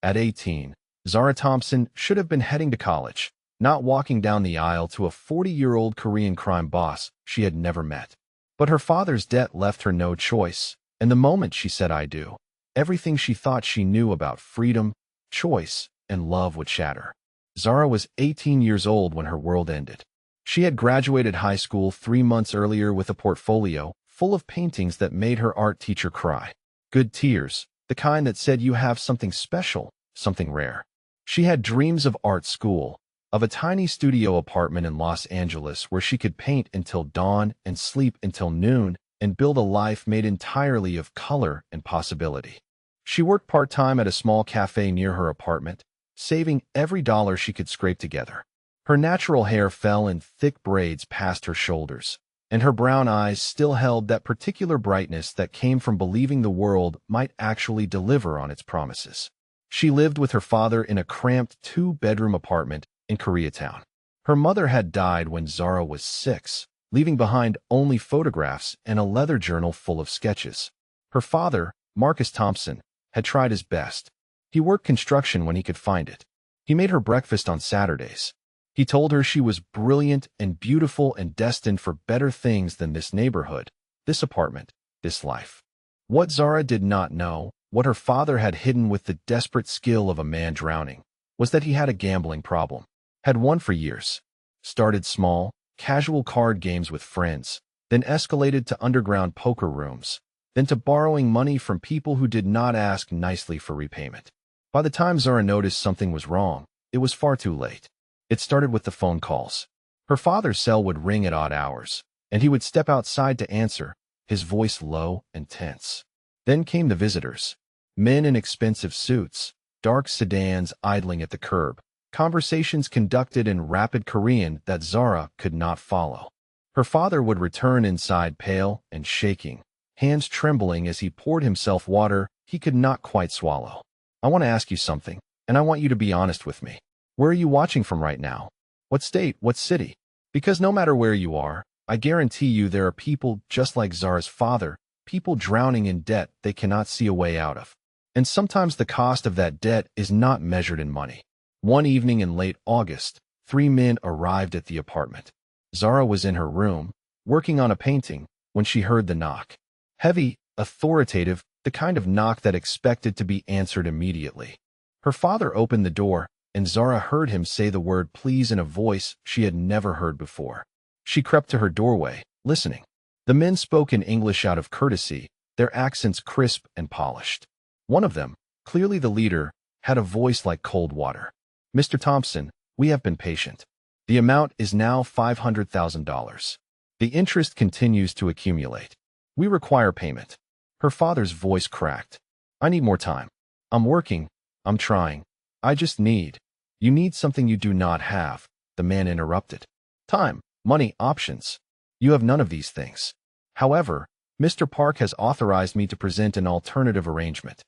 At 18, Zara Thompson should have been heading to college, not walking down the aisle to a 40-year-old Korean crime boss she had never met. But her father's debt left her no choice, and the moment she said "I do," everything she thought she knew about freedom, choice, and love would shatter. Zara was 18 years old when her world ended. She had graduated high school 3 months earlier with a portfolio full of paintings that made her art teacher cry. Good tears, the kind that said you have something special, something rare. She had dreams of art school, of a tiny studio apartment in Los Angeles where she could paint until dawn and sleep until noon and build a life made entirely of color and possibility. She worked part-time at a small cafe near her apartment, saving every dollar she could scrape together. Her natural hair fell in thick braids past her shoulders, and her brown eyes still held that particular brightness that came from believing the world might actually deliver on its promises. She lived with her father in a cramped 2-bedroom apartment in Koreatown. Her mother had died when Zara was 6, leaving behind only photographs and a leather journal full of sketches. Her father, Marcus Thompson, had tried his best. He worked construction when he could find it. He made her breakfast on Saturdays. He told her she was brilliant and beautiful and destined for better things than this neighborhood, this apartment, this life. What Zara did not know, what her father had hidden with the desperate skill of a man drowning, was that he had a gambling problem. Had won for years. Started small, casual card games with friends, then escalated to underground poker rooms, then to borrowing money from people who did not ask nicely for repayment. By the time Zara noticed something was wrong, it was far too late. It started with the phone calls. Her father's cell would ring at odd hours, and he would step outside to answer, his voice low and tense. Then came the visitors. Men in expensive suits, dark sedans idling at the curb, conversations conducted in rapid Korean that Zara could not follow. Her father would return inside pale and shaking, hands trembling as he poured himself water he could not quite swallow. "I want to ask you something, and I want you to be honest with me. Where are you watching from right now? What state, what city? Because no matter where you are, I guarantee you there are people just like Zara's father, people drowning in debt they cannot see a way out of. And sometimes the cost of that debt is not measured in money." One evening in late August, 3 men arrived at the apartment. Zara was in her room, working on a painting, when she heard the knock. Heavy, authoritative, the kind of knock that expected to be answered immediately. Her father opened the door, and Zara heard him say the word "please" in a voice she had never heard before. She crept to her doorway, listening. The men spoke in English out of courtesy, their accents crisp and polished. One of them, clearly the leader, had a voice like cold water. "Mr. Thompson, we have been patient. The amount is now $500,000. The interest continues to accumulate. We require payment." Her father's voice cracked. "I need more time. I'm working. I'm trying. I just need—" "You need something you do not have," the man interrupted. "Time, money, options. You have none of these things. However, Mr. Park has authorized me to present an alternative arrangement."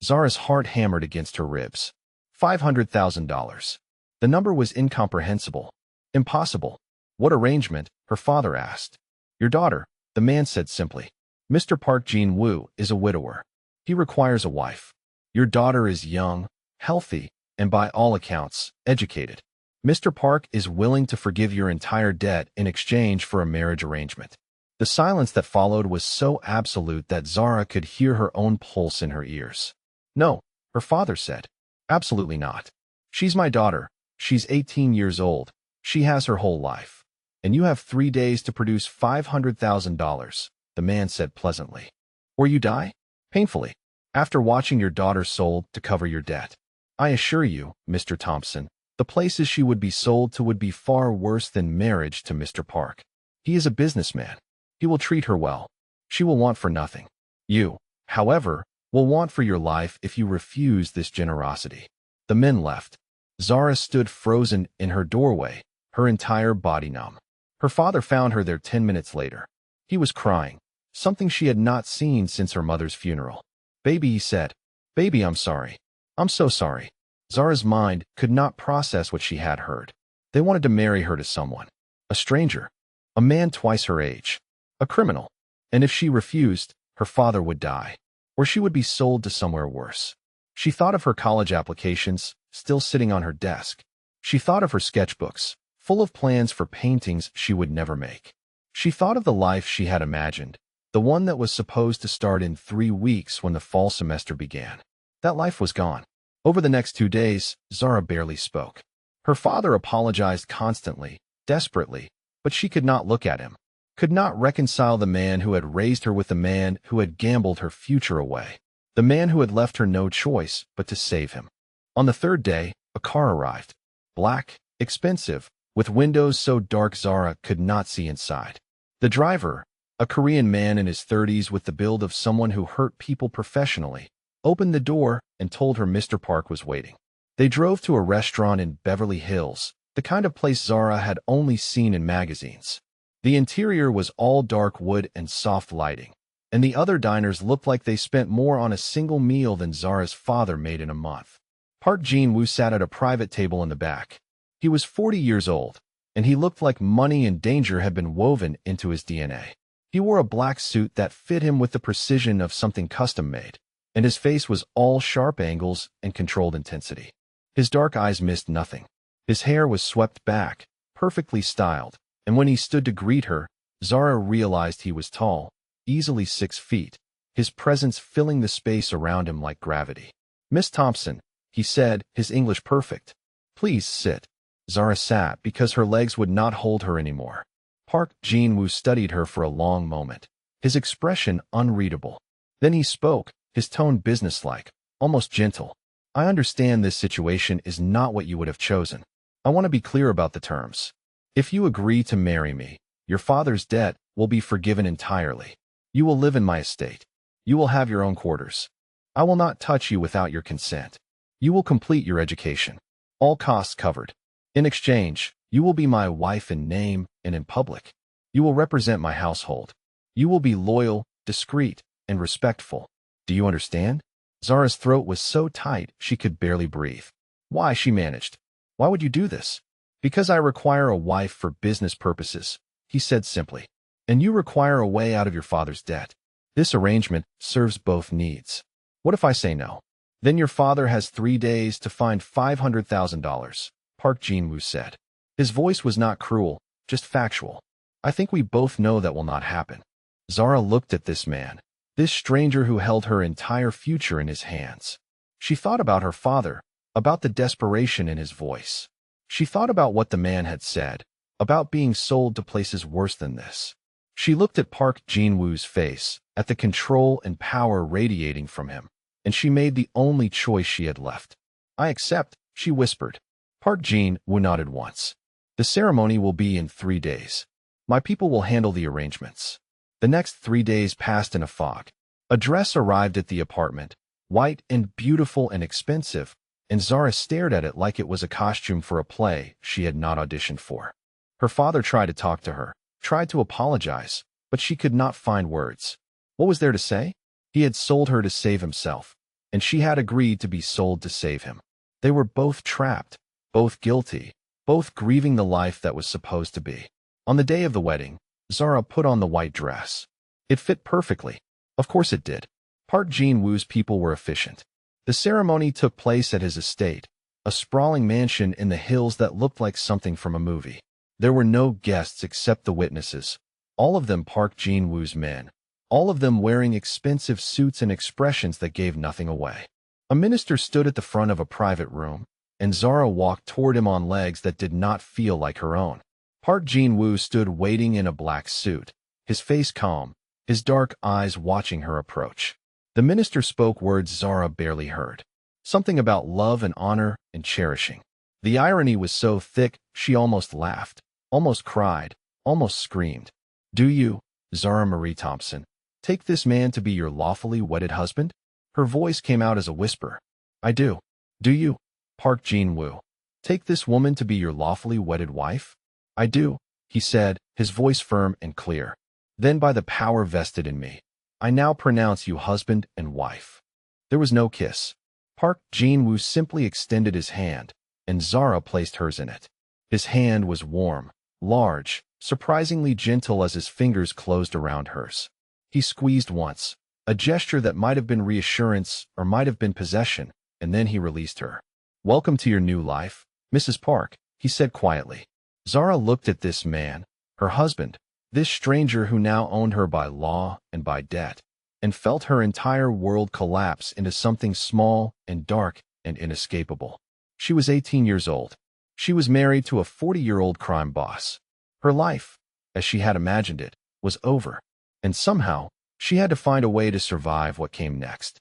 Zara's heart hammered against her ribs. $500,000. The number was incomprehensible. Impossible. "What arrangement?" her father asked. "Your daughter," the man said simply. "Mr. Park Jin-woo is a widower. He requires a wife. Your daughter is young, healthy, and by all accounts, educated. Mr. Park is willing to forgive your entire debt in exchange for a marriage arrangement." The silence that followed was so absolute that Zara could hear her own pulse in her ears. "No," her father said. "Absolutely not. She's my daughter. She's 18 years old. She has her whole life. And you have 3 days to produce $500,000, the man said pleasantly. Or you die? Painfully. After watching your daughter sold to cover your debt. I assure you, Mr. Thompson, the places she would be sold to would be far worse than marriage to Mr. Park. He is a businessman. He will treat her well. She will want for nothing. You, however, will want for your life if you refuse this generosity." The men left. Zara stood frozen in her doorway, her entire body numb. Her father found her there 10 minutes later. He was crying, something she had not seen since her mother's funeral. "Baby," he said. "Baby, I'm sorry. I'm so sorry." Zara's mind could not process what she had heard. They wanted to marry her to someone. A stranger. A man twice her age. A criminal. And if she refused, her father would die. Or she would be sold to somewhere worse. She thought of her college applications, still sitting on her desk. She thought of her sketchbooks, full of plans for paintings she would never make. She thought of the life she had imagined, the one that was supposed to start in 3 weeks when the fall semester began. That life was gone. Over the next 2 days, Zara barely spoke. Her father apologized constantly, desperately, but she could not look at him, could not reconcile the man who had raised her with the man who had gambled her future away, the man who had left her no choice but to save him. On the 3rd day, a car arrived. Black, expensive, with windows so dark Zara could not see inside. The driver, a Korean man in his 30s with the build of someone who hurt people professionally, opened the door and told her Mr. Park was waiting. They drove to a restaurant in Beverly Hills, the kind of place Zara had only seen in magazines. The interior was all dark wood and soft lighting, and the other diners looked like they spent more on a single meal than Zara's father made in a month. Park Jin-woo sat at a private table in the back. He was 40 years old, and he looked like money and danger had been woven into his DNA. He wore a black suit that fit him with the precision of something custom-made, and his face was all sharp angles and controlled intensity. His dark eyes missed nothing. His hair was swept back, perfectly styled, and when he stood to greet her, Zara realized he was tall, easily 6 feet, his presence filling the space around him like gravity. "Miss Thompson," he said, his English perfect. "Please sit." Zara sat because her legs would not hold her anymore. Park Jin-woo studied her for a long moment, his expression unreadable. Then he spoke, his tone businesslike, almost gentle. "I understand this situation is not what you would have chosen. I want to be clear about the terms. If you agree to marry me, your father's debt will be forgiven entirely. You will live in my estate. You will have your own quarters. I will not touch you without your consent. You will complete your education. All costs covered. In exchange, you will be my wife in name and in public. You will represent my household. You will be loyal, discreet, and respectful. Do you understand?" Zara's throat was so tight she could barely breathe. "Why?" she managed. "Why would you do this?" "Because I require a wife for business purposes," he said simply. "And you require a way out of your father's debt. This arrangement serves both needs. What if I say no?" "Then your father has 3 days to find $500,000, Park Jin-woo said. His voice was not cruel, just factual. "I think we both know that will not happen." Zara looked at this man, this stranger who held her entire future in his hands. She thought about her father, about the desperation in his voice. She thought about what the man had said, about being sold to places worse than this. She looked at Park Jin-woo's face, at the control and power radiating from him, and she made the only choice she had left. "I accept," she whispered. Park Jin-woo nodded once. "The ceremony will be in 3 days. My people will handle the arrangements." The next 3 days passed in a fog. A dress arrived at the apartment, white and beautiful and expensive, and Zara stared at it like it was a costume for a play she had not auditioned for. Her father tried to talk to her, tried to apologize, but she could not find words. What was there to say? He had sold her to save himself, and she had agreed to be sold to save him. They were both trapped, both guilty, both grieving the life that was supposed to be. On the day of the wedding, Zara put on the white dress. It fit perfectly. Of course it did. Park Jin-woo's people were efficient. The ceremony took place at his estate, a sprawling mansion in the hills that looked like something from a movie. There were no guests except the witnesses, all of them Park Jin-woo's men, all of them wearing expensive suits and expressions that gave nothing away. A minister stood at the front of a private room, and Zara walked toward him on legs that did not feel like her own. Park Jin-woo stood waiting in a black suit, his face calm, his dark eyes watching her approach. The minister spoke words Zara barely heard. Something about love and honor and cherishing. The irony was so thick, she almost laughed, almost cried, almost screamed. "Do you, Zara Marie Thompson, take this man to be your lawfully wedded husband?" Her voice came out as a whisper. "I do." "Do you, Park Jin-woo, take this woman to be your lawfully wedded wife?" "I do," he said, his voice firm and clear. "Then by the power vested in me, I now pronounce you husband and wife." There was no kiss. Park Jin-woo simply extended his hand, and Zara placed hers in it. His hand was warm, large, surprisingly gentle as his fingers closed around hers. He squeezed once, a gesture that might have been reassurance or might have been possession, and then he released her. "Welcome to your new life, Mrs. Park," he said quietly. Zara looked at this man, her husband, this stranger who now owned her by law and by debt, and felt her entire world collapse into something small and dark and inescapable. She was 18 years old. She was married to a 40-year-old crime boss. Her life, as she had imagined it, was over, and somehow she had to find a way to survive what came next.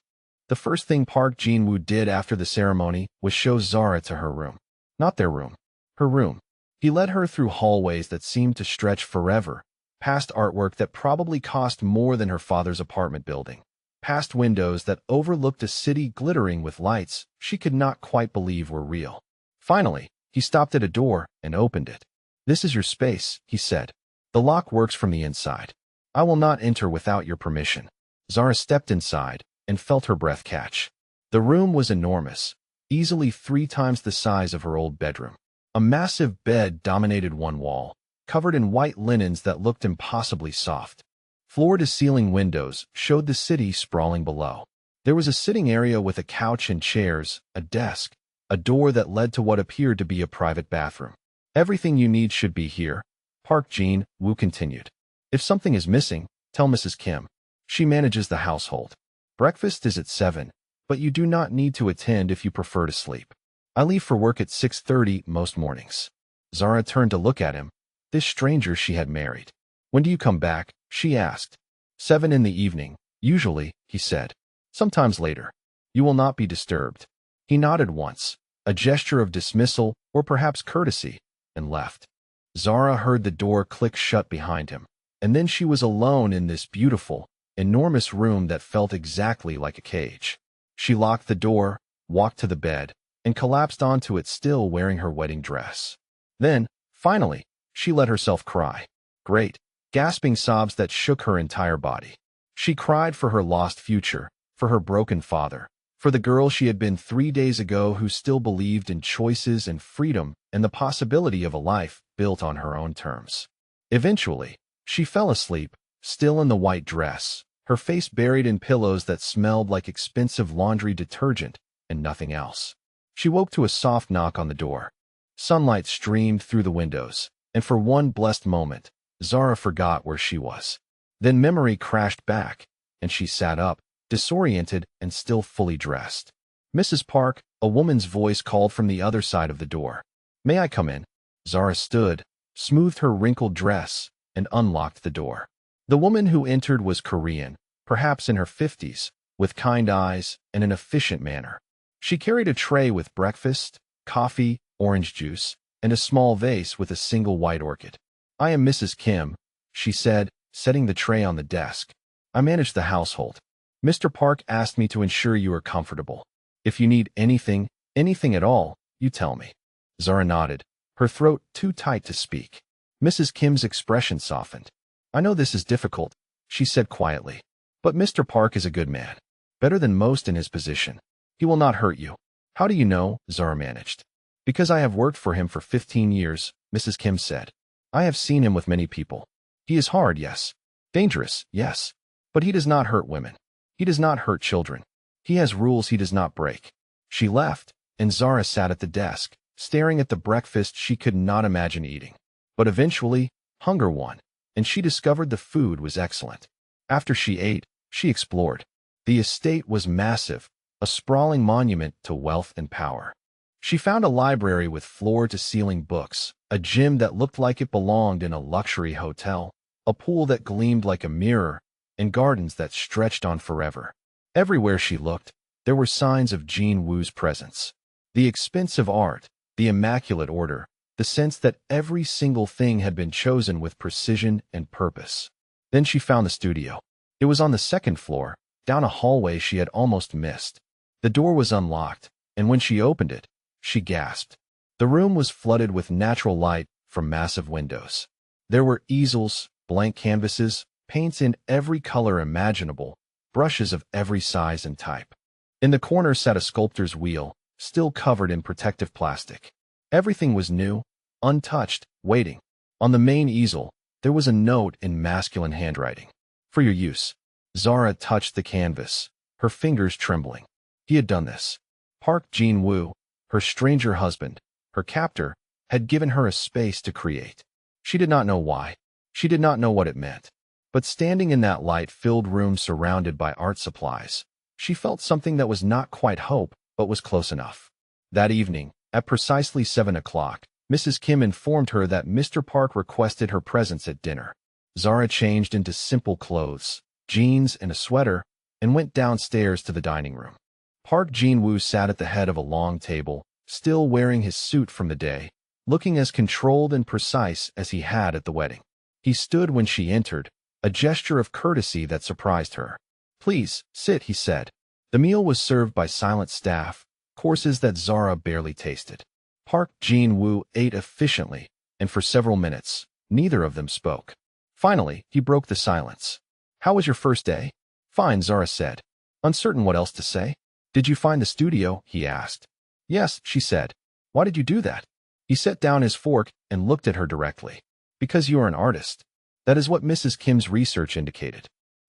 The first thing Park Jin-woo did after the ceremony was show Zara to her room. Not their room, her room. He led her through hallways that seemed to stretch forever, past artwork that probably cost more than her father's apartment building, past windows that overlooked a city glittering with lights she could not quite believe were real. Finally, he stopped at a door and opened it. "This is your space," he said. "The lock works from the inside. I will not enter without your permission." Zara stepped inside and felt her breath catch. The room was enormous, easily 3 times the size of her old bedroom. A massive bed dominated one wall, covered in white linens that looked impossibly soft. Floor-to-ceiling windows showed the city sprawling below. There was a sitting area with a couch and chairs, a desk, a door that led to what appeared to be a private bathroom. "Everything you need should be here," Park Jin-woo continued. "If something is missing, tell Mrs. Kim. She manages the household. Breakfast is at 7, but you do not need to attend if you prefer to sleep. I leave for work at 6:30 most mornings." Zara turned to look at him, this stranger she had married. "When do you come back?" she asked. 7 in the evening, usually," he said. "Sometimes later. You will not be disturbed." He nodded once, a gesture of dismissal or perhaps courtesy, and left. Zara heard the door click shut behind him, and then she was alone in this beautiful, enormous room that felt exactly like a cage. She locked the door, walked to the bed, and collapsed onto it, still wearing her wedding dress. Then, finally, she let herself cry. Great, gasping sobs that shook her entire body. She cried for her lost future, for her broken father, for the girl she had been 3 days ago who still believed in choices and freedom and the possibility of a life built on her own terms. Eventually, she fell asleep, still in the white dress, her face buried in pillows that smelled like expensive laundry detergent and nothing else. She woke to a soft knock on the door. Sunlight streamed through the windows, and for one blessed moment, Zara forgot where she was. Then memory crashed back, and she sat up, disoriented and still fully dressed. "Mrs. Park," a woman's voice called from the other side of the door. "May I come in?" Zara stood, smoothed her wrinkled dress, and unlocked the door. The woman who entered was Korean, perhaps in her 50s, with kind eyes and an efficient manner. She carried a tray with breakfast, coffee, orange juice, and a small vase with a single white orchid. "I am Mrs. Kim," she said, setting the tray on the desk. "I manage the household. Mr. Park asked me to ensure you are comfortable. If you need anything at all, you tell me." Zara nodded, her throat too tight to speak. Mrs. Kim's expression softened. "I know this is difficult," she said quietly, "but Mr. Park is a good man, better than most in his position. He will not hurt you." "How do you know?" Zara managed. "Because I have worked for him for 15 years, Mrs. Kim said. "I have seen him with many people. He is hard, yes. Dangerous, yes. But he does not hurt women. He does not hurt children. He has rules he does not break." She left, and Zara sat at the desk, staring at the breakfast she could not imagine eating. But eventually, hunger won, and she discovered the food was excellent. After she ate, she explored. The estate was massive, a sprawling monument to wealth and power. She found a library with floor-to-ceiling books, a gym that looked like it belonged in a luxury hotel, a pool that gleamed like a mirror, and gardens that stretched on forever. Everywhere she looked, there were signs of Jin-woo's presence. The expensive art, the immaculate order, the sense that every single thing had been chosen with precision and purpose. Then she found the studio. It was on the 2nd floor, down a hallway she had almost missed. The door was unlocked, and when she opened it, she gasped. The room was flooded with natural light from massive windows. There were easels, blank canvases, paints in every color imaginable, brushes of every size and type. In the corner sat a sculptor's wheel, still covered in protective plastic. Everything was new, untouched, waiting. On the main easel, there was a note in masculine handwriting. "For your use." Zara touched the canvas, her fingers trembling. He had done this. Park Jin-woo, her stranger husband, her captor, had given her a space to create. She did not know why. She did not know what it meant. But standing in that light-filled room surrounded by art supplies, she felt something that was not quite hope, but was close enough. That evening, at precisely 7 o'clock, Mrs. Kim informed her that Mr. Park requested her presence at dinner. Zara changed into simple clothes, jeans and a sweater, and went downstairs to the dining room. Park Jin-woo sat at the head of a long table, still wearing his suit from the day, looking as controlled and precise as he had at the wedding. He stood when she entered, a gesture of courtesy that surprised her. "Please, sit," he said. The meal was served by silent staff, courses that Zara barely tasted. Park Jin-woo ate efficiently, and for several minutes, neither of them spoke. Finally, he broke the silence. "How was your first day?" "Fine," Zara said, uncertain what else to say. "Did you find the studio?" he asked. "Yes," she said. "Why did you do that?" He set down his fork and looked at her directly. "Because you are an artist. That is what Mrs. Kim's research indicated.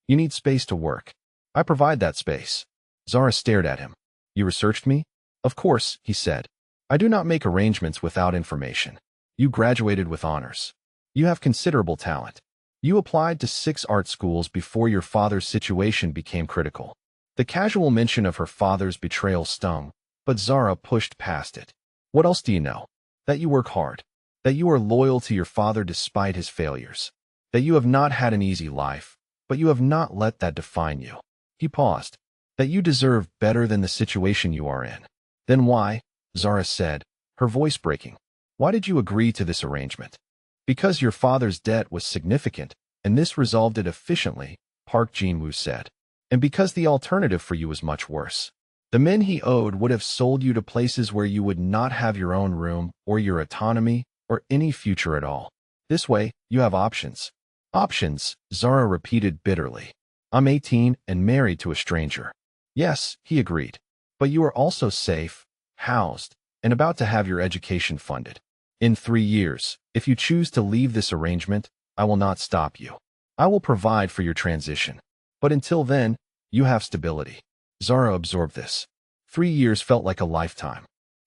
You need space to work. I provide that space." Zara stared at him. "You researched me?" "Of course," he said. "I do not make arrangements without information. You graduated with honors. You have considerable talent. You applied to 6 art schools before your father's situation became critical." The casual mention of her father's betrayal stung, but Zara pushed past it. "What else do you know? That you work hard. That you are loyal to your father despite his failures. That you have not had an easy life, but you have not let that define you." He paused. "That you deserve better than the situation you are in." "Then why?" Zara said, her voice breaking. "Why did you agree to this arrangement?" "Because your father's debt was significant, and this resolved it efficiently," Park Jin-woo said. "And because the alternative for you was much worse. The men he owed would have sold you to places where you would not have your own room, or your autonomy, or any future at all. This way, you have options." "Options," Zara repeated bitterly. "I'm 18 and married to a stranger." "Yes," he agreed. "But you are also safe, housed, and about to have your education funded. In 3 years, if you choose to leave this arrangement, I will not stop you. I will provide for your transition. But until then, you have stability." Zara absorbed this. 3 years felt like a lifetime.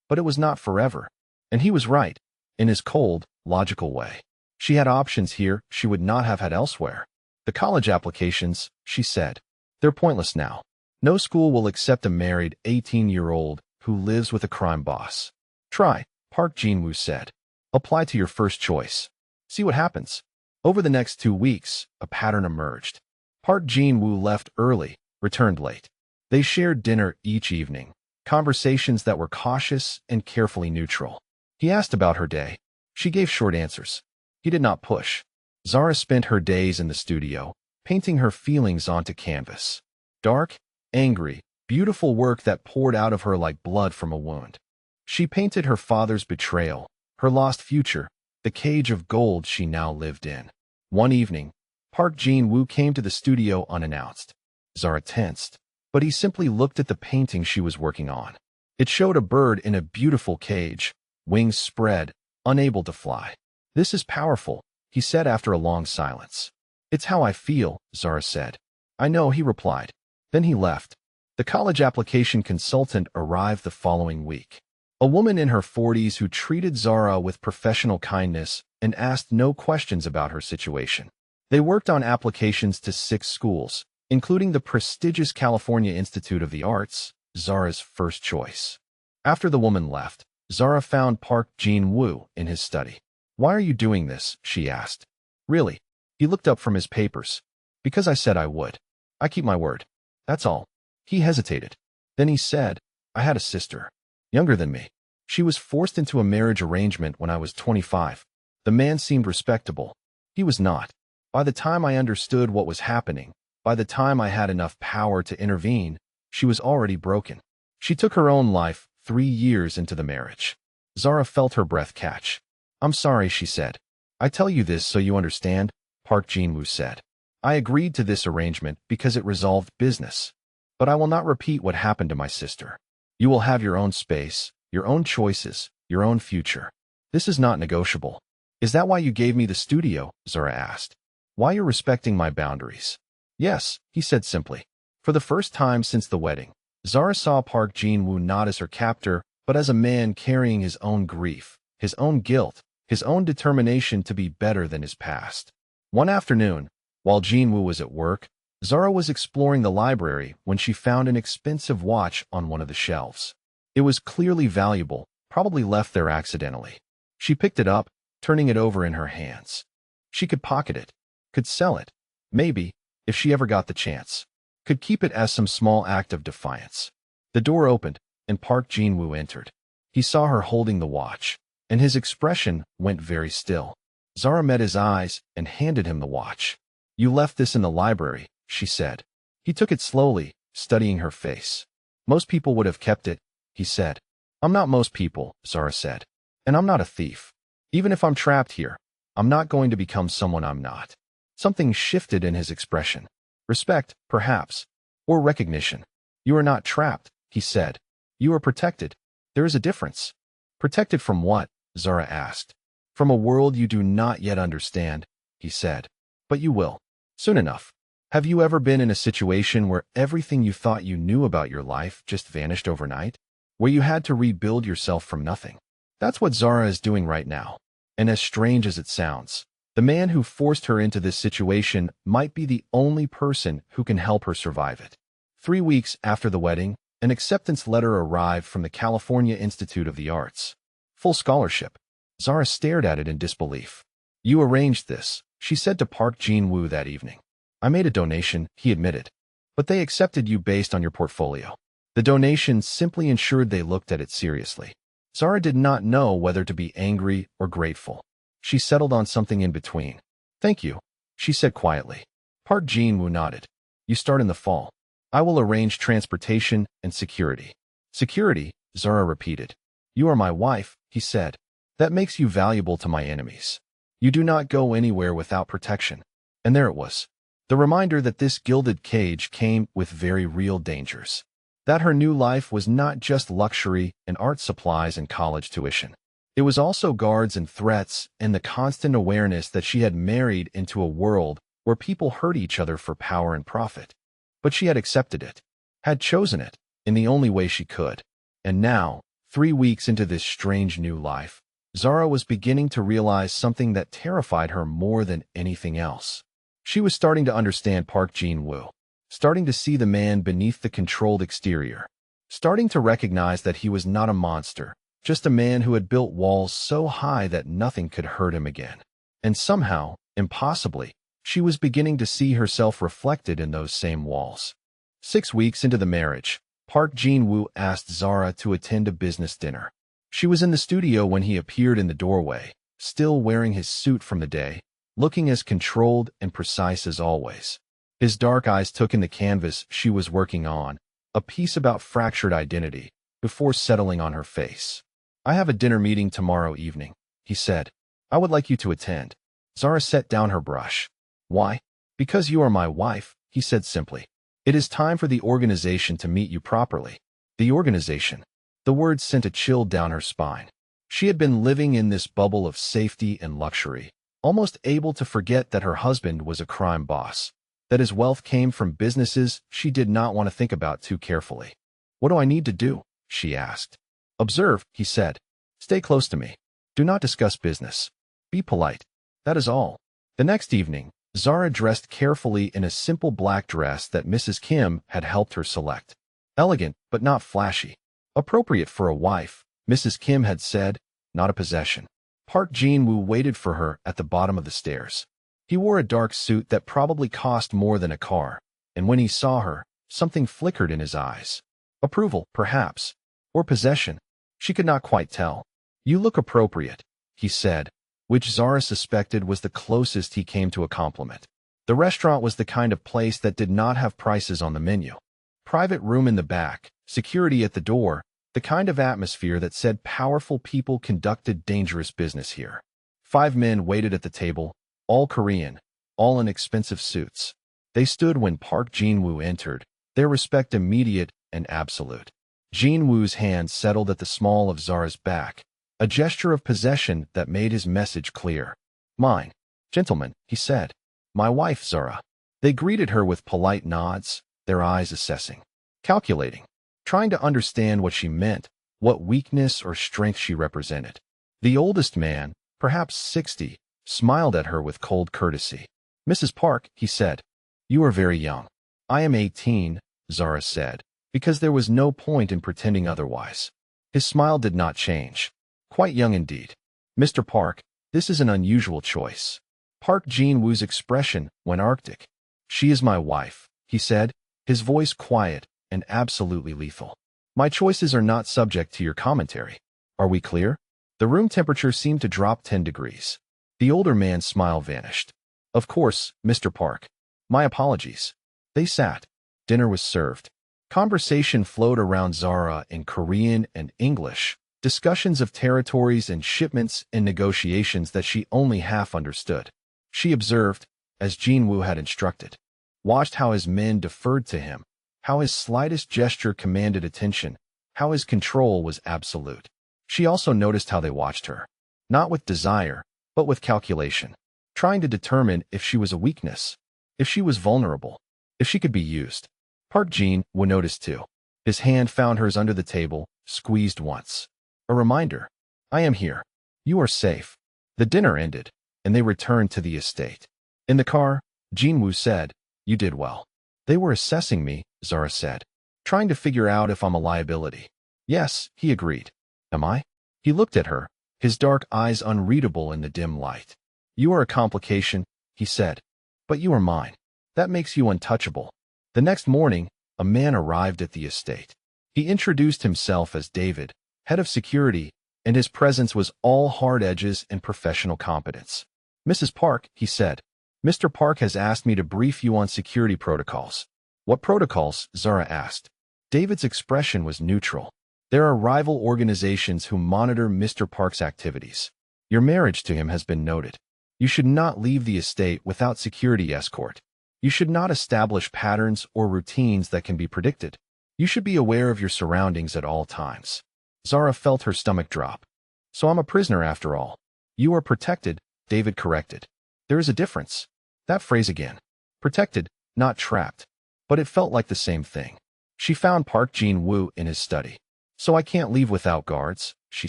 But it was not forever. And he was right, in his cold, logical way. She had options here she would not have had elsewhere. "The college applications," she said. "They're pointless now. No school will accept a married 18-year-old who lives with a crime boss." "Try," Park Jin-woo said. "Apply to your first choice. See what happens." Over the next 2 weeks, a pattern emerged. Park Jin-woo left early, returned late. They shared dinner each evening, conversations that were cautious and carefully neutral. He asked about her day. She gave short answers. He did not push. Zara spent her days in the studio, painting her feelings onto canvas. Dark, angry, beautiful work that poured out of her like blood from a wound. She painted her father's betrayal, her lost future, the cage of gold she now lived in. One evening, Park Jin-woo came to the studio unannounced. Zara tensed, but he simply looked at the painting she was working on. It showed a bird in a beautiful cage, wings spread, unable to fly. "This is powerful," he said after a long silence. "It's how I feel," Zara said. "I know," he replied. Then he left. The college application consultant arrived the following week. A woman in her 40s who treated Zara with professional kindness and asked no questions about her situation. They worked on applications to 6 schools, including the prestigious California Institute of the Arts, Zara's first choice. After the woman left, Zara found Park Jin-woo in his study. "Why are you doing this?" she asked. "Really?" He looked up from his papers. "Because I said I would. I keep my word. That's all." He hesitated. Then he said, "I had a sister, younger than me. She was forced into a marriage arrangement when I was 25. The man seemed respectable. He was not. By the time I understood what was happening, by the time I had enough power to intervene, she was already broken. She took her own life 3 years into the marriage." Zara felt her breath catch. "I'm sorry," she said. "I tell you this so you understand," Park Jin-woo said. "I agreed to this arrangement because it resolved business. But I will not repeat what happened to my sister. You will have your own space, your own choices, your own future. This is not negotiable." "Is that why you gave me the studio?" Zara asked. "Why you're respecting my boundaries?" "Yes," he said simply. "For the first time since the wedding, Zara saw Park Jin-woo not as her captor, but as a man carrying his own grief, his own guilt, his own determination to be better than his past. One afternoon, while Jin-woo was at work, Zara was exploring the library when she found an expensive watch on one of the shelves. It was clearly valuable, probably left there accidentally. She picked it up, turning it over in her hands. She could pocket it, could sell it, maybe, if she ever got the chance, could keep it as some small act of defiance. The door opened, and Park Jin-woo entered. He saw her holding the watch, and his expression went very still. Zara met his eyes and handed him the watch. "You left this in the library," she said. He took it slowly, studying her face. "Most people would have kept it," he said. "I'm not most people," Zara said. "And I'm not a thief. Even if I'm trapped here, I'm not going to become someone I'm not." Something shifted in his expression. Respect, perhaps, or recognition. "You are not trapped," he said. "You are protected. There is a difference." "Protected from what?" Zara asked. "From a world you do not yet understand," he said. "But you will. Soon enough. Have you ever been in a situation where everything you thought you knew about your life just vanished overnight? Where you had to rebuild yourself from nothing? That's what Zara is doing right now. And as strange as it sounds, the man who forced her into this situation might be the only person who can help her survive it. 3 weeks after the wedding, an acceptance letter arrived from the California Institute of the Arts. Full scholarship. Zara stared at it in disbelief. "You arranged this," she said to Park Jin-woo that evening. "I made a donation," he admitted. "But they accepted you based on your portfolio." The donation simply ensured they looked at it seriously. Zara did not know whether to be angry or grateful. She settled on something in between. "Thank you," she said quietly. Park Jin-woo nodded. "You start in the fall. I will arrange transportation and security." "Security," Zara repeated. "You are my wife," he said. "That makes you valuable to my enemies. You do not go anywhere without protection." And there it was. The reminder that this gilded cage came with very real dangers. That her new life was not just luxury and art supplies and college tuition. It was also guards and threats and the constant awareness that she had married into a world where people hurt each other for power and profit. But she had accepted it, had chosen it, in the only way she could. And now, 3 weeks into this strange new life, Zara was beginning to realize something that terrified her more than anything else. She was starting to understand Park Jin-woo, starting to see the man beneath the controlled exterior, starting to recognize that he was not a monster, just a man who had built walls so high that nothing could hurt him again. And somehow, impossibly, she was beginning to see herself reflected in those same walls. 6 weeks into the marriage, Park Jin-woo asked Zara to attend a business dinner. She was in the studio when he appeared in the doorway, still wearing his suit from the day, looking as controlled and precise as always. His dark eyes took in the canvas she was working on, a piece about fractured identity, before settling on her face. "I have a dinner meeting tomorrow evening," he said. "I would like you to attend." Zara set down her brush. "Why?" "Because you are my wife," he said simply. "It is time for the organization to meet you properly." The organization. The word sent a chill down her spine. She had been living in this bubble of safety and luxury, almost able to forget that her husband was a crime boss, that his wealth came from businesses she did not want to think about too carefully. "What do I need to do?" she asked. "Observe," he said. "Stay close to me. Do not discuss business. Be polite. That is all." The next evening, Zara dressed carefully in a simple black dress that Mrs. Kim had helped her select. Elegant, but not flashy. Appropriate for a wife, Mrs. Kim had said, not a possession. Park Jin-woo waited for her at the bottom of the stairs. He wore a dark suit that probably cost more than a car, and when he saw her, something flickered in his eyes. Approval, perhaps, or possession. She could not quite tell. "You look appropriate," he said, which Zara suspected was the closest he came to a compliment. The restaurant was the kind of place that did not have prices on the menu. Private room in the back, security at the door, the kind of atmosphere that said powerful people conducted dangerous business here. 5 men waited at the table, all Korean, all in expensive suits. They stood when Park Jin-woo entered, their respect immediate and absolute. Jin-woo's hand settled at the small of Zara's back, a gesture of possession that made his message clear. "Mine, gentlemen," he said. "My wife, Zara." They greeted her with polite nods, their eyes assessing, calculating. trying to understand what she meant, what weakness or strength she represented. The oldest man, perhaps 60, smiled at her with cold courtesy. "Mrs. Park," he said, "you are very young." "I am 18, Zara said, because there was no point in pretending otherwise. His smile did not change. "Quite young indeed. Mr. Park, this is an unusual choice." Park Jin-woo's expression went arctic. "She is my wife," he said, his voice quiet and absolutely lethal. "My choices are not subject to your commentary. Are we clear?" The room temperature seemed to drop 10 degrees. The older man's smile vanished. "Of course, Mr. Park. My apologies." They sat. Dinner was served. Conversation flowed around Zara in Korean and English, discussions of territories and shipments and negotiations that she only half understood. She observed, as Jin-woo had instructed, watched how his men deferred to him, how his slightest gesture commanded attention, how his control was absolute. She also noticed how they watched her, not with desire, but with calculation, trying to determine if she was a weakness, if she was vulnerable, if she could be used. Park Jin-woo noticed too. His hand found hers under the table, squeezed once. A reminder. "I am here. You are safe." The dinner ended, and they returned to the estate. In the car, Jin-woo said, "You did well." "They were assessing me," Zara said, "trying to figure out if I'm a liability." "Yes," he agreed. "Am I?" He looked at her, his dark eyes unreadable in the dim light. "You are a complication," he said, "but you are mine. That makes you untouchable." The next morning, a man arrived at the estate. He introduced himself as David, head of security, and his presence was all hard edges and professional competence. "Mrs. Park," he said, "Mr. Park has asked me to brief you on security protocols." "What protocols?" Zara asked. David's expression was neutral. "There are rival organizations who monitor Mr. Park's activities. Your marriage to him has been noted. You should not leave the estate without security escort. You should not establish patterns or routines that can be predicted. You should be aware of your surroundings at all times." Zara felt her stomach drop. "So I'm a prisoner after all." "You are protected," David corrected. "There is a difference." That phrase again. Protected, not trapped. But it felt like the same thing. She found Park Jin-woo in his study. "So I can't leave without guards," she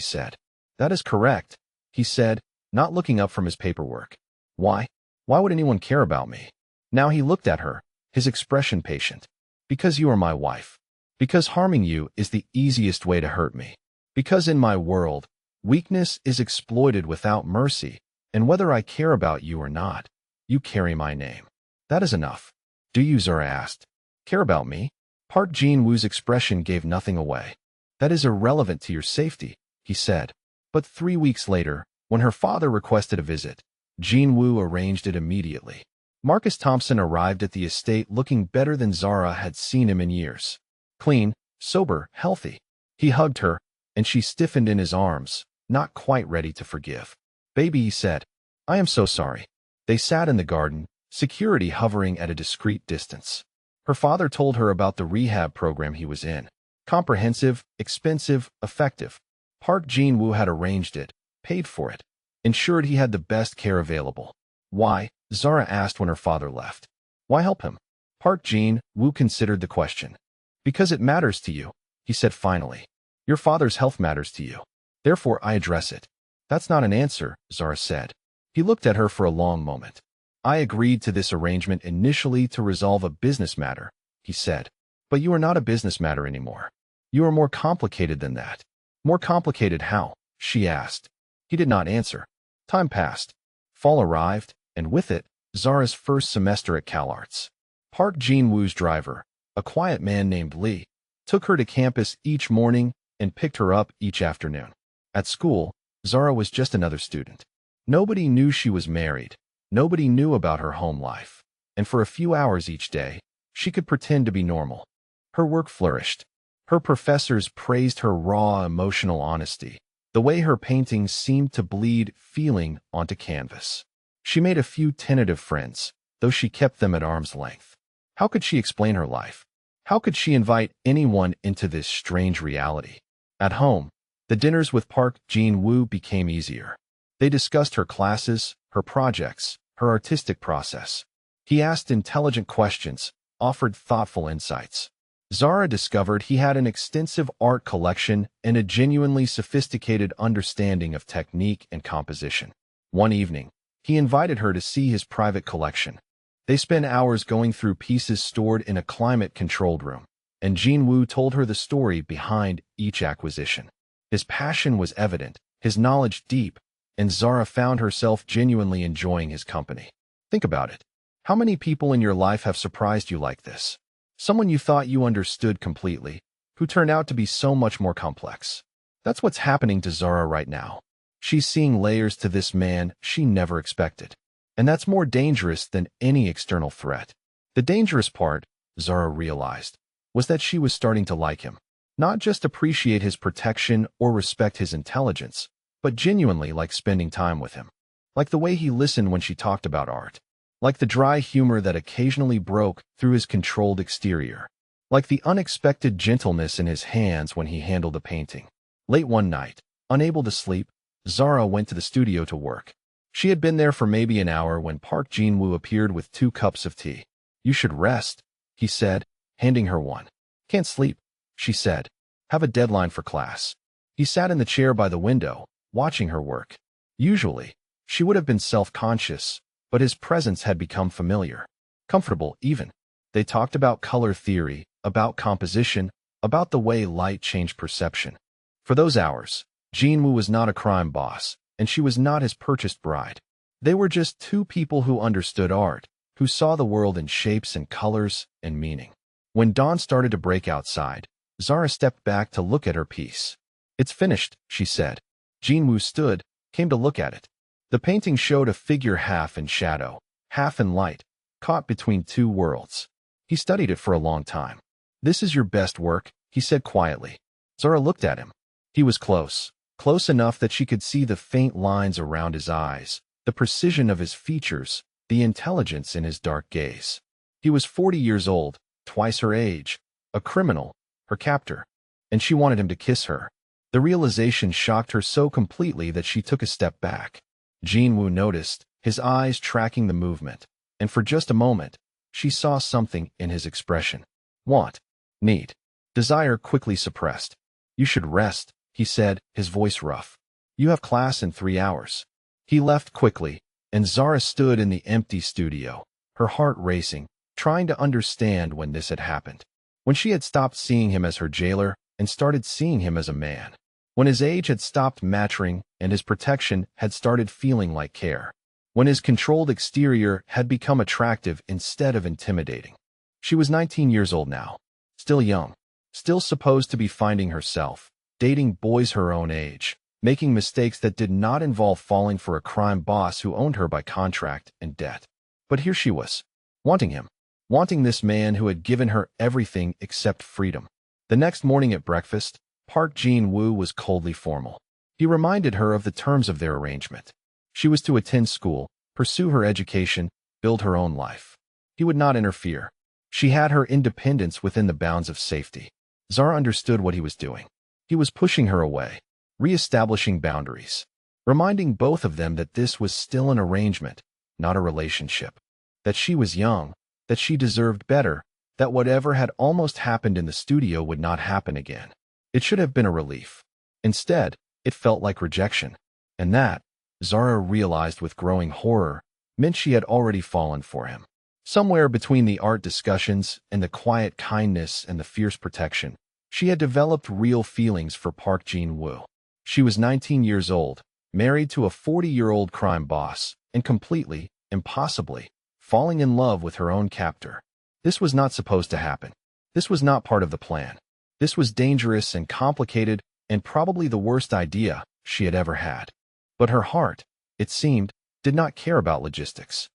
said. "That is correct," he said, not looking up from his paperwork. "Why? Why would anyone care about me?" Now he looked at her, his expression patient. "Because you are my wife. Because harming you is the easiest way to hurt me. Because in my world, weakness is exploited without mercy, and whether I care about you or not, you carry my name. That is enough." "Do you," Zara asked, "care about me?" Park Jin-woo's expression gave nothing away. "That is irrelevant to your safety," he said. But 3 weeks later, when her father requested a visit, Jin-woo arranged it immediately. Marcus Thompson arrived at the estate looking better than Zara had seen him in years. Clean, sober, healthy. He hugged her, and she stiffened in his arms, not quite ready to forgive. "Baby," he said, "I am so sorry." They sat in the garden, security hovering at a discreet distance. Her father told her about the rehab program he was in. Comprehensive, expensive, effective. Park Jin-woo had arranged it, paid for it, ensured he had the best care available. "Why?" Zara asked when her father left. "Why help him?" Park Jin-woo considered the question. "Because it matters to you," he said finally. "Your father's health matters to you. Therefore I address it." "That's not an answer," Zara said. He looked at her for a long moment. "I agreed to this arrangement initially to resolve a business matter," he said. "But you are not a business matter anymore. You are more complicated than that." "More complicated how?" she asked. He did not answer. Time passed. Fall arrived, and with it, Zara's first semester at CalArts. Park Jin-woo's driver, a quiet man named Lee, took her to campus each morning and picked her up each afternoon. At school, Zara was just another student. Nobody knew she was married. Nobody knew about her home life. And for a few hours each day, she could pretend to be normal. Her work flourished. Her professors praised her raw emotional honesty, the way her paintings seemed to bleed feeling onto canvas. She made a few tentative friends, though she kept them at arm's length. How could she explain her life? How could she invite anyone into this strange reality? At home, the dinners with Park Jin-woo became easier. They discussed her classes, her projects, her artistic process. He asked intelligent questions, offered thoughtful insights. Zara discovered he had an extensive art collection and a genuinely sophisticated understanding of technique and composition. One evening, he invited her to see his private collection. They spent hours going through pieces stored in a climate-controlled room, and Jinwoo told her the story behind each acquisition. His passion was evident, his knowledge deep, and Zara found herself genuinely enjoying his company. Think about it. How many people in your life have surprised you like this? Someone you thought you understood completely, who turned out to be so much more complex. That's what's happening to Zara right now. She's seeing layers to this man she never expected. And that's more dangerous than any external threat. The dangerous part, Zara realized, was that she was starting to like him. Not just appreciate his protection or respect his intelligence, but genuinely like spending time with him. Like the way he listened when she talked about art. Like the dry humor that occasionally broke through his controlled exterior. Like the unexpected gentleness in his hands when he handled a painting. Late one night, unable to sleep, Zara went to the studio to work. She had been there for maybe an hour when Park Jinwoo appeared with 2 cups of tea. "You should rest," he said, handing her one. "Can't sleep," she said. "Have a deadline for class." He sat in the chair by the window, watching her work. Usually, she would have been self-conscious, but his presence had become familiar. Comfortable, even. They talked about color theory, about composition, about the way light changed perception. For those hours, Jinwoo was not a crime boss, and she was not his purchased bride. They were just 2 people who understood art, who saw the world in shapes and colors and meaning. When dawn started to break outside, Zara stepped back to look at her piece. "It's finished," she said. Jinwoo stood, came to look at it. The painting showed a figure half in shadow, half in light, caught between 2 worlds. He studied it for a long time. "This is your best work," he said quietly. Zara looked at him. He was close enough that she could see the faint lines around his eyes, the precision of his features, the intelligence in his dark gaze. He was 40 years old, twice her age, a criminal, her captor, and she wanted him to kiss her. The realization shocked her so completely that she took a step back. Jinwoo noticed, his eyes tracking the movement, and for just a moment, she saw something in his expression. Want, need, desire quickly suppressed. "You should rest," he said, his voice rough. "You have class in 3 hours." He left quickly, and Zara stood in the empty studio, her heart racing, trying to understand when this had happened. When she had stopped seeing him as her jailer and started seeing him as a man. When his age had stopped mattering and his protection had started feeling like care. When his controlled exterior had become attractive instead of intimidating. She was 19 years old now, still young, still supposed to be finding herself, dating boys her own age, making mistakes that did not involve falling for a crime boss who owned her by contract and debt. But here she was, wanting him, wanting this man who had given her everything except freedom. The next morning at breakfast, Park Jin-woo was coldly formal. He reminded her of the terms of their arrangement. She was to attend school, pursue her education, build her own life. He would not interfere. She had her independence within the bounds of safety. Zara understood what he was doing. He was pushing her away, re-establishing boundaries, reminding both of them that this was still an arrangement, not a relationship, that she was young, that she deserved better, that whatever had almost happened in the studio would not happen again. It should have been a relief. Instead, it felt like rejection. And that, Zara realized with growing horror, meant she had already fallen for him. Somewhere between the art discussions and the quiet kindness and the fierce protection, she had developed real feelings for Park Jin-woo. She was 19 years old, married to a 40-year-old crime boss, and completely, impossibly, falling in love with her own captor. This was not supposed to happen. This was not part of the plan. This was dangerous and complicated and probably the worst idea she had ever had. But her heart, it seemed, did not care about logistics.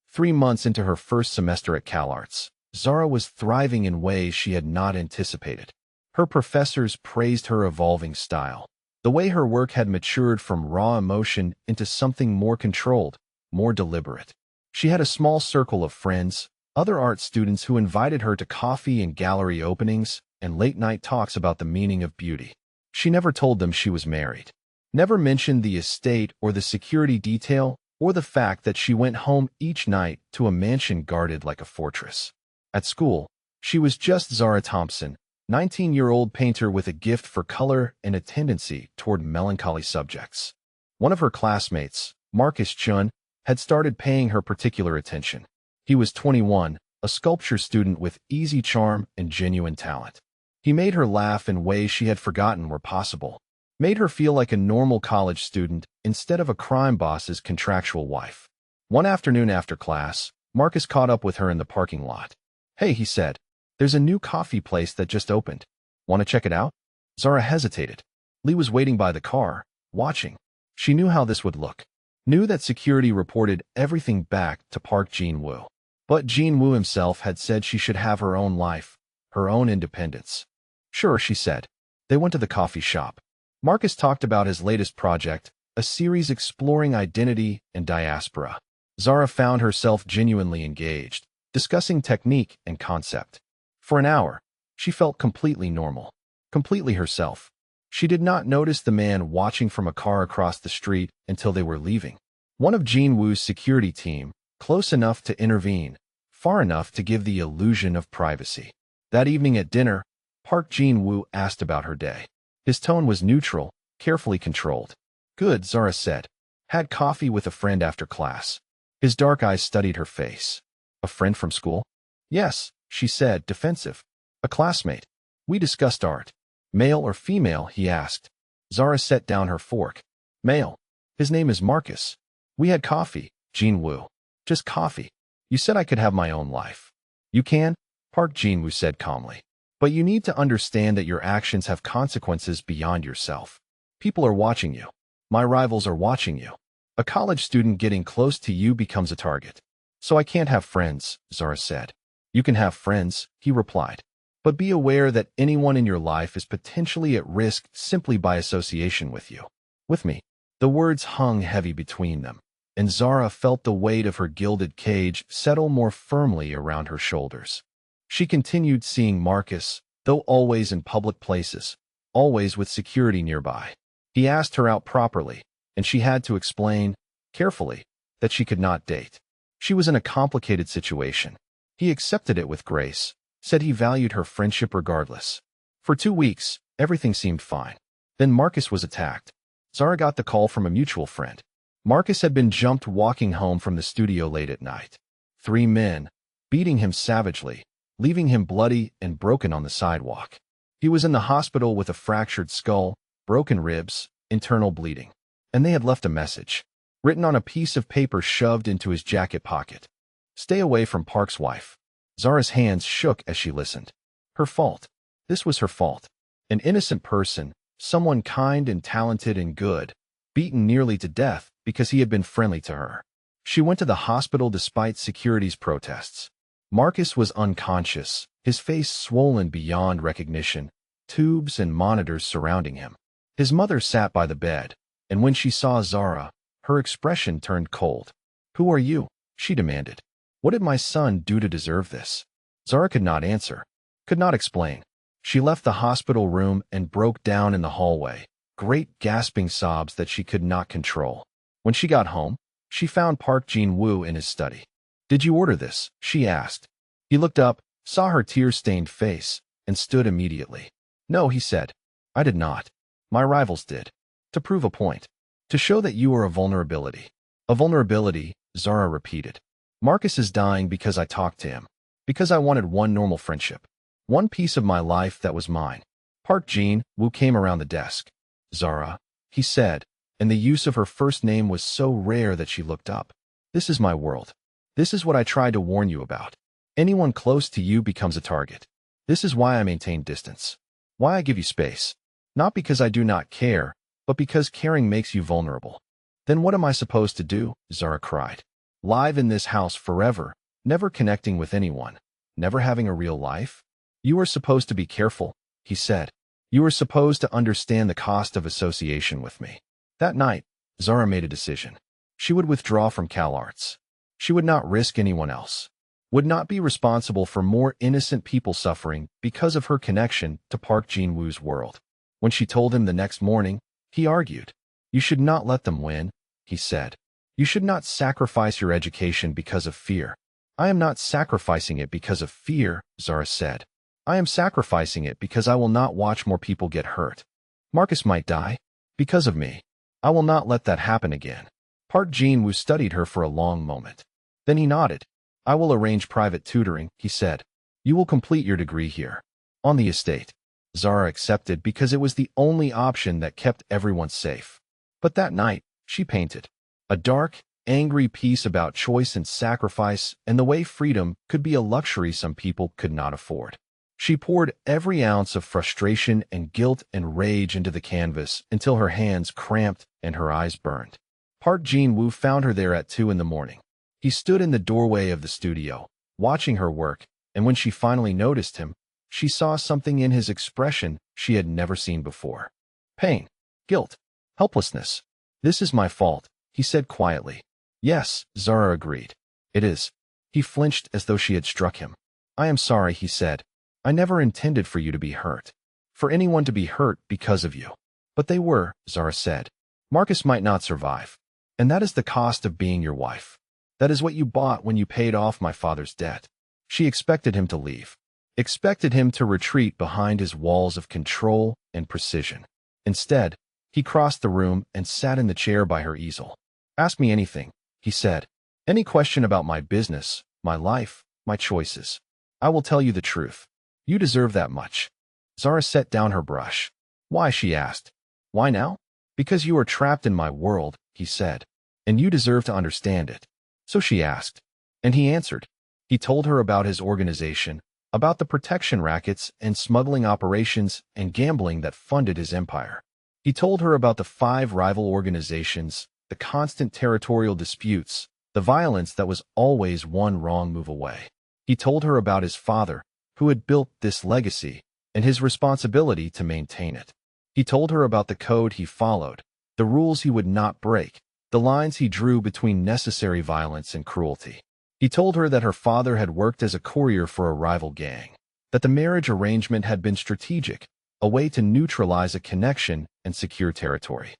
3 months into her first semester at CalArts, Zara was thriving in ways she had not anticipated. Her professors praised her evolving style, the way her work had matured from raw emotion into something more controlled, more deliberate. She had a small circle of friends, other art students who invited her to coffee and gallery openings and late-night talks about the meaning of beauty. She never told them she was married, never mentioned the estate or the security detail or the fact that she went home each night to a mansion guarded like a fortress. At school, She was just Zara Thompson, 19-year-old painter with a gift for color and a tendency toward melancholy subjects. One of her classmates, Marcus Chun, had started paying her particular attention. He was 21, a sculpture student with easy charm and genuine talent. He made her laugh in ways she had forgotten were possible, made her feel like a normal college student instead of a crime boss's contractual wife. One afternoon after class, Marcus caught up with her in the parking lot. "Hey," he said, "there's a new coffee place that just opened. Want to check it out?" Zara hesitated. Lee was waiting by the car, watching. She knew how this would look. Knew that security reported everything back to Park Jin-woo. But Jin-woo himself had said she should have her own life, her own independence. "Sure," she said. They went to the coffee shop. Marcus talked about his latest project, a series exploring identity and diaspora. Zara found herself genuinely engaged, discussing technique and concept. For an hour, she felt completely normal, completely herself. She did not notice the man watching from a car across the street until they were leaving. One of Jin-woo's security team, close enough to intervene, far enough to give the illusion of privacy. That evening at dinner, Park Jin-woo asked about her day. His tone was neutral, carefully controlled. "Good," Zara said. "Had coffee with a friend after class." His dark eyes studied her face. "A friend from school?" "Yes," she said, defensive. "A classmate. We discussed art." "Male or female?" he asked. Zara set down her fork. "Male. His name is Marcus. We had coffee, Jin-woo. Just coffee. You said I could have my own life." "You can," Park Jin-woo said calmly. "But you need to understand that your actions have consequences beyond yourself. People are watching you. My rivals are watching you. A college student getting close to you becomes a target. So I can't have friends," Zara said. "You can have friends," he replied. "But be aware that anyone in your life is potentially at risk simply by association with you. With me." The words hung heavy between them, and Zara felt the weight of her gilded cage settle more firmly around her shoulders. She continued seeing Marcus, though always in public places, always with security nearby. He asked her out properly, and she had to explain, carefully, that she could not date. She was in a complicated situation. He accepted it with grace, said he valued her friendship regardless. For 2 weeks, everything seemed fine. Then Marcus was attacked. Zara got the call from a mutual friend. Marcus had been jumped walking home from the studio late at night. 3 men, beating him savagely, leaving him bloody and broken on the sidewalk. He was in the hospital with a fractured skull, broken ribs, internal bleeding. And they had left a message, written on a piece of paper shoved into his jacket pocket. "Stay away from Park's wife." Zara's hands shook as she listened. Her fault. This was her fault. An innocent person, someone kind and talented and good, beaten nearly to death because he had been friendly to her. She went to the hospital despite security's protests. Marcus was unconscious, his face swollen beyond recognition, tubes and monitors surrounding him. His mother sat by the bed, and when she saw Zara, her expression turned cold. "Who are you?" she demanded. "What did my son do to deserve this?" Zara could not answer, could not explain. She left the hospital room and broke down in the hallway, great gasping sobs that she could not control. When she got home, she found Park Jin-woo in his study. "Did you order this?" she asked. He looked up, saw her tear-stained face, and stood immediately. "No," he said. "I did not. My rivals did. To prove a point. To show that you are a vulnerability." "A vulnerability," Zara repeated. "Marcus is dying because I talked to him. Because I wanted one normal friendship. One piece of my life that was mine." Park Jin-woo came around the desk. "Zara," he said, and the use of her first name was so rare that she looked up. "This is my world. This is what I tried to warn you about. Anyone close to you becomes a target. This is why I maintain distance. Why I give you space. Not because I do not care, but because caring makes you vulnerable." "Then what am I supposed to do?" Zara cried. "Live in this house forever, never connecting with anyone, never having a real life?" "You are supposed to be careful," he said. "You are supposed to understand the cost of association with me." That night, Zara made a decision. She would withdraw from CalArts. She would not risk anyone else. Would not be responsible for more innocent people suffering because of her connection to Park Jin-woo's world. When she told him the next morning, he argued. "You should not let them win," he said. "You should not sacrifice your education because of fear." I am not sacrificing it because of fear, Zara said. I am sacrificing it because I will not watch more people get hurt. Marcus might die. Because of me. I will not let that happen again. Park Jin-woo studied her for a long moment. Then he nodded. I will arrange private tutoring, he said. You will complete your degree here. On the estate. Zara accepted because it was the only option that kept everyone safe. But that night, she painted. A dark, angry piece about choice and sacrifice and the way freedom could be a luxury some people could not afford. She poured every ounce of frustration and guilt and rage into the canvas until her hands cramped and her eyes burned. Park Jin-woo found her there at 2 in the morning. He stood in the doorway of the studio, watching her work, and when she finally noticed him, she saw something in his expression she had never seen before. Pain, guilt, helplessness. This is my fault, he said quietly. Yes, Zara agreed. It is. He flinched as though she had struck him. I am sorry, he said. I never intended for you to be hurt. For anyone to be hurt because of you. But they were, Zara said. Marcus might not survive. And that is the cost of being your wife. That is what you bought when you paid off my father's debt. She expected him to leave. Expected him to retreat behind his walls of control and precision. Instead, he crossed the room and sat in the chair by her easel. Ask me anything, he said. Any question about my business, my life, my choices. I will tell you the truth. You deserve that much. Zara set down her brush. Why, she asked. Why now? Because you are trapped in my world, he said. And you deserve to understand it. So she asked. And he answered. He told her about his organization, about the protection rackets and smuggling operations and gambling that funded his empire. He told her about the 5 rival organizations, the constant territorial disputes, the violence that was always one wrong move away. He told her about his father, who had built this legacy, and his responsibility to maintain it. He told her about the code he followed, the rules he would not break, the lines he drew between necessary violence and cruelty. He told her that her father had worked as a courier for a rival gang, that the marriage arrangement had been strategic, a way to neutralize a connection and secure territory,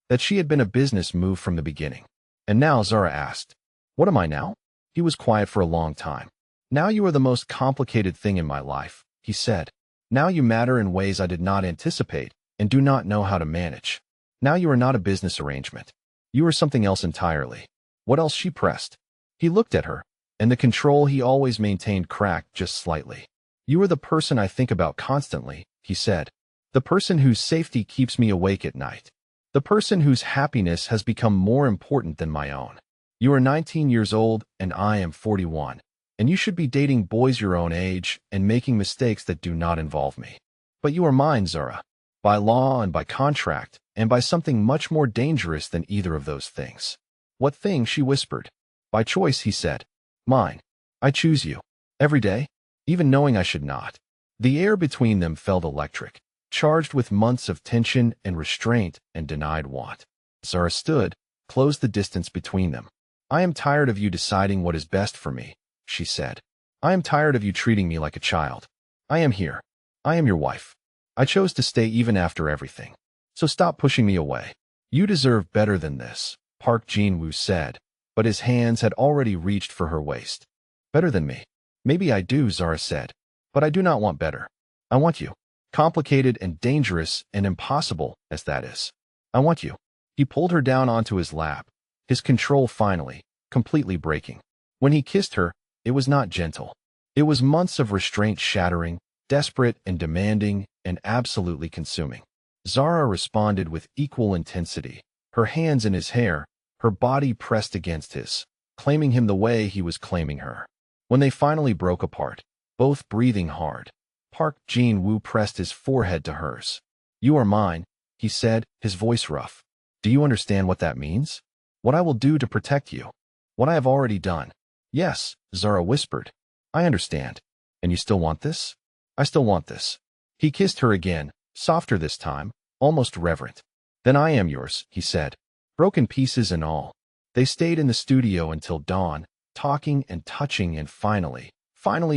that she had been a business move from the beginning. And now Zara asked, What am I now? He was quiet for a long time. Now you are the most complicated thing in my life, he said. Now you matter in ways I did not anticipate and do not know how to manage. Now you are not a business arrangement. You are something else entirely. What else? She pressed. He looked at her, and the control he always maintained cracked just slightly. You are the person I think about constantly, he said. The person whose safety keeps me awake at night. The person whose happiness has become more important than my own. You are 19 years old, and I am 41. And you should be dating boys your own age and making mistakes that do not involve me. But you are mine, Zara. By law and by contract, and by something much more dangerous than either of those things. What thing? She whispered. By choice, he said. Mine. I choose you. Every day, even knowing I should not. The air between them felt electric, charged with months of tension and restraint and denied want. Zara stood, closed the distance between them. I am tired of you deciding what is best for me, she said. I am tired of you treating me like a child. I am here. I am your wife. I chose to stay even after everything. So stop pushing me away. You deserve better than this, Park Jin-woo said, but his hands had already reached for her waist. Better than me. Maybe I do, Zara said, but I do not want better. I want you. Complicated and dangerous and impossible as that is. I want you. He pulled her down onto his lap, his control finally, completely breaking. When he kissed her, it was not gentle. It was months of restraint shattering, desperate and demanding, and absolutely consuming. Zara responded with equal intensity, her hands in his hair, her body pressed against his, claiming him the way he was claiming her. When they finally broke apart, both breathing hard, Park Jin-woo pressed his forehead to hers. You are mine, he said, his voice rough. Do you understand what that means? What I will do to protect you? What I have already done? Yes, Zara whispered. I understand. And you still want this? I still want this. He kissed her again, softer this time, almost reverent. Then I am yours, he said. Broken pieces and all. They stayed in the studio until dawn, talking and touching and finally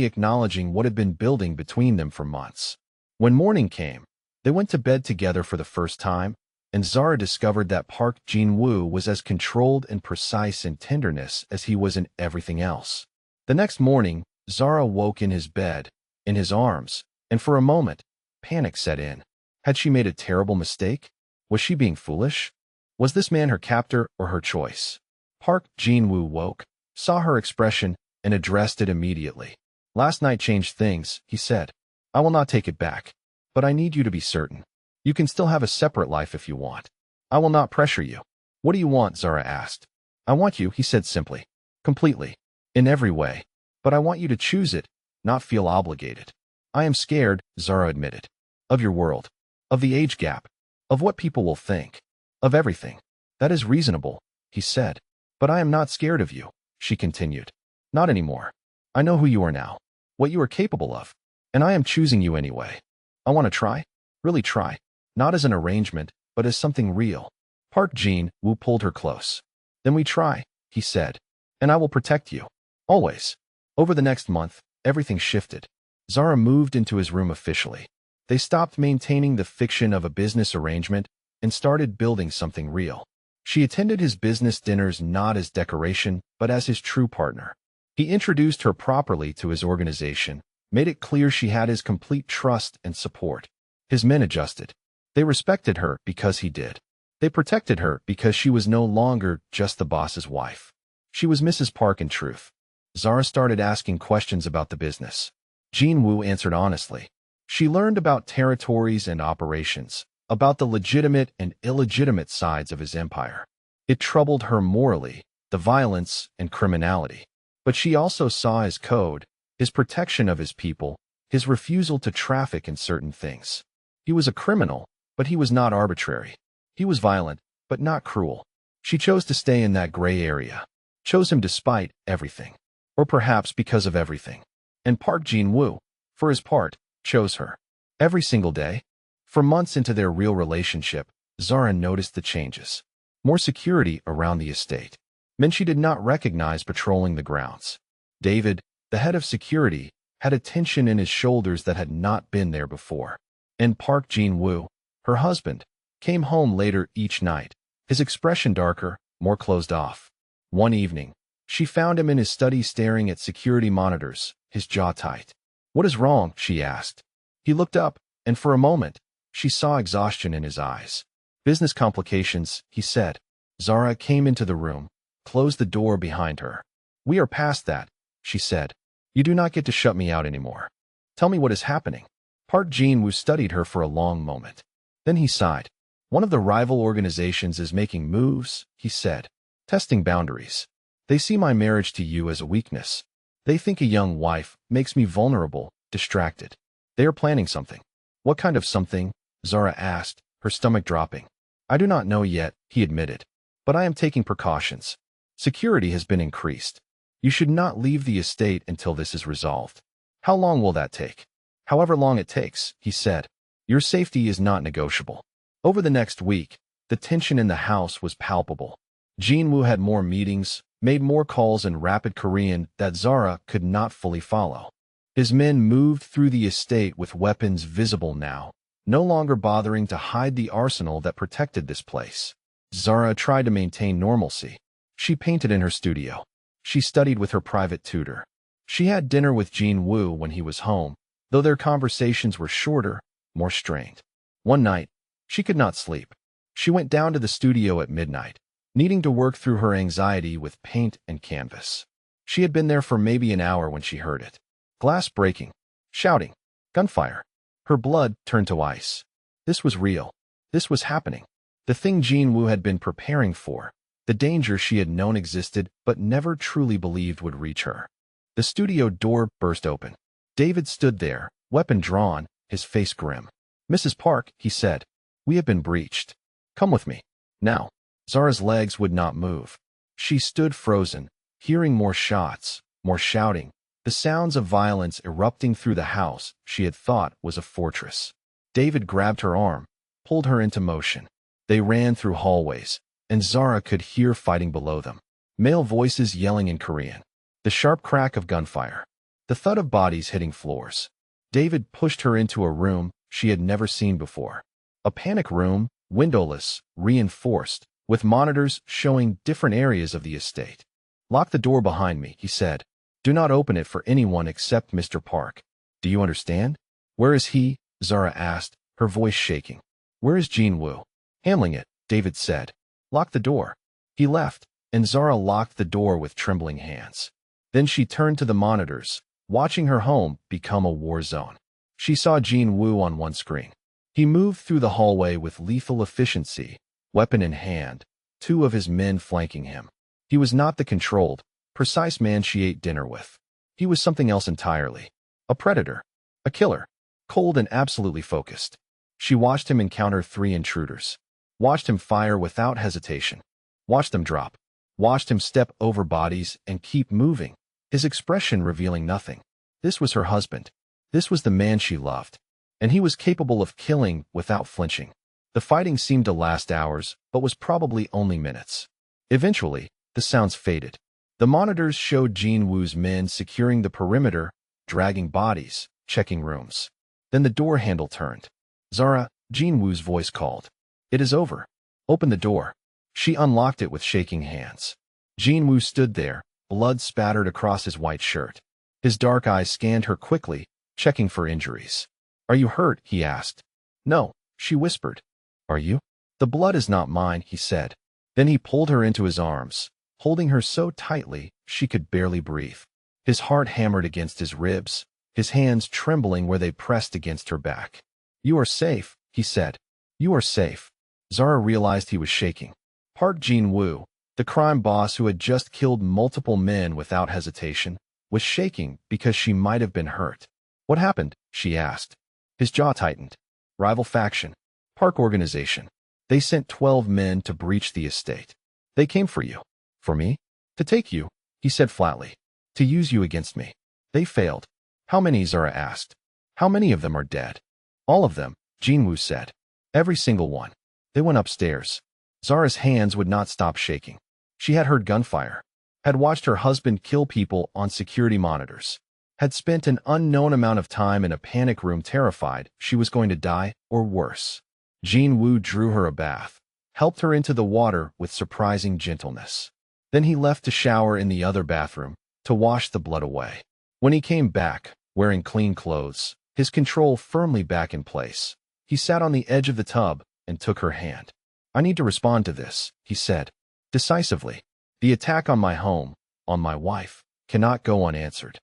acknowledging what had been building between them for months. When morning came, they went to bed together for the first time, and Zara discovered that Park Jin-woo was as controlled and precise in tenderness as he was in everything else. The next morning, Zara woke in his bed, in his arms, and for a moment, panic set in. Had she made a terrible mistake? Was she being foolish? Was this man her captor or her choice? Park Jin-woo woke, saw her expression, and addressed it immediately. Last night changed things, he said. I will not take it back. But I need you to be certain. You can still have a separate life if you want. I will not pressure you. What do you want? Zara asked. I want you, he said simply. Completely. In every way. But I want you to choose it, not feel obligated. I am scared, Zara admitted. Of your world. Of the age gap. Of what people will think. Of everything. That is reasonable, he said. But I am not scared of you, she continued. Not anymore. I know who you are now. What you are capable of. And I am choosing you anyway. I want to try. Really try. Not as an arrangement, but as something real. Park Jin-woo pulled her close. Then we try, he said. And I will protect you. Always. Over the next month, everything shifted. Zara moved into his room officially. They stopped maintaining the fiction of a business arrangement and started building something real. She attended his business dinners not as decoration, but as his true partner. He introduced her properly to his organization, made it clear she had his complete trust and support. His men adjusted. They respected her because he did. They protected her because she was no longer just the boss's wife. She was Mrs. Park in truth. Zara started asking questions about the business. Jin-woo answered honestly. She learned about territories and operations, about the legitimate and illegitimate sides of his empire. It troubled her morally, the violence and criminality. But she also saw his code, his protection of his people, his refusal to traffic in certain things. He was a criminal, but he was not arbitrary. He was violent, but not cruel. She chose to stay in that gray area. Chose him despite everything. Or perhaps because of everything. And Park Jin-woo, for his part, chose her. Every single day. For months into their real relationship, Zara noticed the changes. More security around the estate. Men she did not recognize patrolling the grounds. David, the head of security, had a tension in his shoulders that had not been there before. And Park Jin-woo, her husband, came home later each night, his expression darker, more closed off. One evening, she found him in his study staring at security monitors, his jaw tight. What is wrong? She asked. He looked up, and for a moment, she saw exhaustion in his eyes. Business complications, he said. Zara came into the room, closed the door behind her. We are past that, she said. You do not get to shut me out anymore. Tell me what is happening. Park Jin-woo studied her for a long moment. Then he sighed. One of the rival organizations is making moves, he said. Testing boundaries. They see my marriage to you as a weakness. They think a young wife makes me vulnerable, distracted. They are planning something. What kind of something? Zara asked, her stomach dropping. I do not know yet, he admitted. But I am taking precautions. Security has been increased. You should not leave the estate until this is resolved. How long will that take? However long it takes, he said. Your safety is not negotiable. Over the next week, the tension in the house was palpable. Jin-woo had more meetings, made more calls in rapid Korean that Zara could not fully follow. His men moved through the estate with weapons visible now, no longer bothering to hide the arsenal that protected this place. Zara tried to maintain normalcy. She painted in her studio. She studied with her private tutor. She had dinner with Jin-woo when he was home, though their conversations were shorter, more strained. One night, she could not sleep. She went down to the studio at midnight, needing to work through her anxiety with paint and canvas. She had been there for maybe an hour when she heard it. Glass breaking, shouting, gunfire. Her blood turned to ice. This was real. This was happening. The thing Jin-woo had been preparing for. The danger she had known existed but never truly believed would reach her. The studio door burst open. David stood there, weapon drawn, his face grim. Mrs. Park, he said, we have been breached. Come with me. Now. Zara's legs would not move. She stood frozen, hearing more shots, more shouting, the sounds of violence erupting through the house she had thought was a fortress. David grabbed her arm, pulled her into motion. They ran through hallways, and Zara could hear fighting below them. Male voices yelling in Korean. The sharp crack of gunfire. The thud of bodies hitting floors. David pushed her into a room she had never seen before. A panic room, windowless, reinforced, with monitors showing different areas of the estate. Lock the door behind me, he said. Do not open it for anyone except Mr. Park. Do you understand? Where is he? Zara asked, her voice shaking. Where is Jean Wu? Handling it, David said. Lock the door. He left, and Zara locked the door with trembling hands. Then she turned to the monitors, watching her home become a war zone. She saw Jean Wu on one screen. He moved through the hallway with lethal efficiency, weapon in hand, 2 of his men flanking him. He was not the controlled, precise man she ate dinner with. He was something else entirely. A predator. A killer. Cold and absolutely focused. She watched him encounter 3 intruders. Watched him fire without hesitation. Watched them drop. Watched him step over bodies and keep moving, his expression revealing nothing. This was her husband. This was the man she loved. And he was capable of killing without flinching. The fighting seemed to last hours, but was probably only minutes. Eventually, the sounds faded. The monitors showed Jean Wu's men securing the perimeter, dragging bodies, checking rooms. Then the door handle turned. Zara, Jean Wu's voice called. It is over. Open the door. She unlocked it with shaking hands. Jean Wu stood there, blood spattered across his white shirt. His dark eyes scanned her quickly, checking for injuries. Are you hurt? He asked. No, she whispered. Are you? The blood is not mine, he said. Then he pulled her into his arms, holding her so tightly she could barely breathe. His heart hammered against his ribs, his hands trembling where they pressed against her back. You are safe, he said. You are safe. Zara realized he was shaking. Park Jean Wu, the crime boss who had just killed multiple men without hesitation, was shaking because she might have been hurt. What happened? She asked. His jaw tightened. Rival faction. Park organization. They sent 12 men to breach the estate. They came for you. For me? To take you, he said flatly. To use you against me. They failed. How many? Zara asked. How many of them are dead? All of them, Jean Wu said. Every single one. They went upstairs. Zara's hands would not stop shaking. She had heard gunfire, had watched her husband kill people on security monitors, had spent an unknown amount of time in a panic room terrified she was going to die or worse. Jean Wu drew her a bath, helped her into the water with surprising gentleness. Then he left to shower in the other bathroom to wash the blood away. When he came back, wearing clean clothes, his control firmly back in place, he sat on the edge of the tub and took her hand. I need to respond to this, he said, decisively. The attack on my home, on my wife, cannot go unanswered.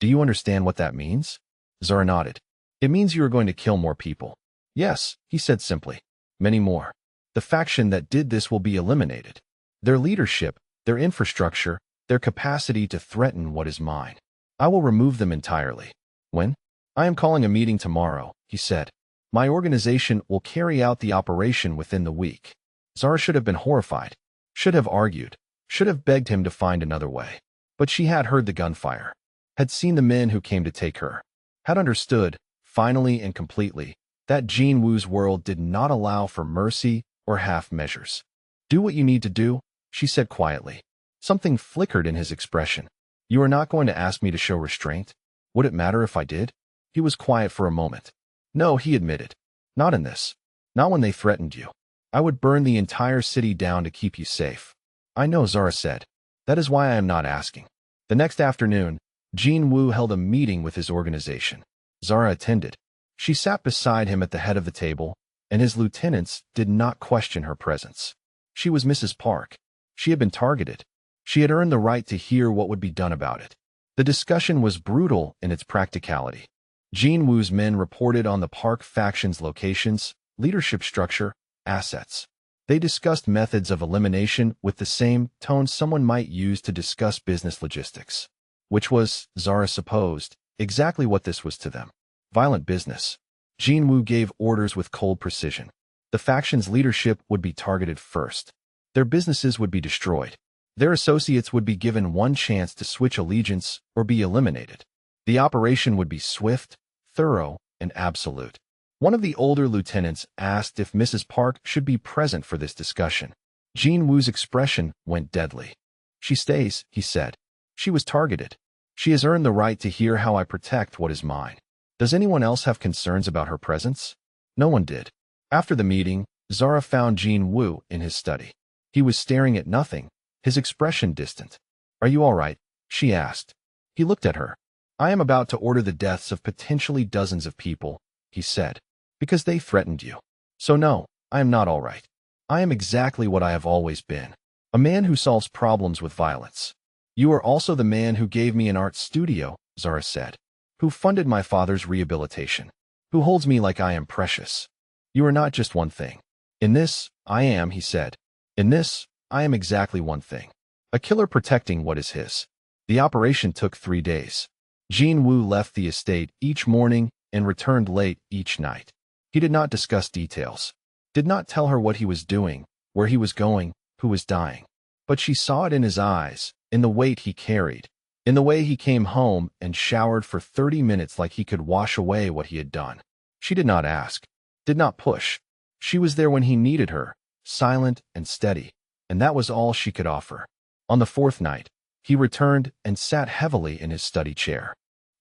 Do you understand what that means? Zara nodded. It means you are going to kill more people. Yes, he said simply. Many more. The faction that did this will be eliminated. Their leadership, their infrastructure, their capacity to threaten what is mine. I will remove them entirely. When? I am calling a meeting tomorrow, he said. My organization will carry out the operation within the week. Zara should have been horrified, should have argued, should have begged him to find another way. But she had heard the gunfire, had seen the men who came to take her, had understood, finally and completely, that Jean Wu's world did not allow for mercy or half measures. Do what you need to do, she said quietly. Something flickered in his expression. You are not going to ask me to show restraint? Would it matter if I did? He was quiet for a moment. No, he admitted. Not in this. Not when they threatened you. I would burn the entire city down to keep you safe. I know, Zara said. That is why I am not asking. The next afternoon, Jean Wu held a meeting with his organization. Zara attended. She sat beside him at the head of the table, and his lieutenants did not question her presence. She was Mrs. Park. She had been targeted. She had earned the right to hear what would be done about it. The discussion was brutal in its practicality. Jean Wu's men reported on the Park faction's locations, leadership structure, assets. They discussed methods of elimination with the same tone someone might use to discuss business logistics. Which was, Zara supposed, exactly what this was to them. Violent business. Jean Wu gave orders with cold precision. The faction's leadership would be targeted first. Their businesses would be destroyed. Their associates would be given one chance to switch allegiance or be eliminated. The operation would be swift, thorough, and absolute. One of the older lieutenants asked if Mrs. Park should be present for this discussion. Jean Wu's expression went deadly. She stays, he said. She was targeted. She has earned the right to hear how I protect what is mine. Does anyone else have concerns about her presence? No one did. After the meeting, Zara found Jean Wu in his study. He was staring at nothing, his expression distant. Are you all right? She asked. He looked at her. I am about to order the deaths of potentially dozens of people, he said, because they threatened you. So no, I am not all right. I am exactly what I have always been. A man who solves problems with violence. You are also the man who gave me an art studio, Zara said, who funded my father's rehabilitation, who holds me like I am precious. You are not just one thing. In this, I am, he said. In this, I am exactly one thing. A killer protecting what is his. The operation took 3 days. Jin Woo left the estate each morning and returned late each night. He did not discuss details, did not tell her what he was doing, where he was going, who was dying. But she saw it in his eyes, in the weight he carried, in the way he came home and showered for 30 minutes like he could wash away what he had done. She did not ask, did not push. She was there when he needed her, silent and steady, and that was all she could offer. On the 4th night, he returned and sat heavily in his study chair.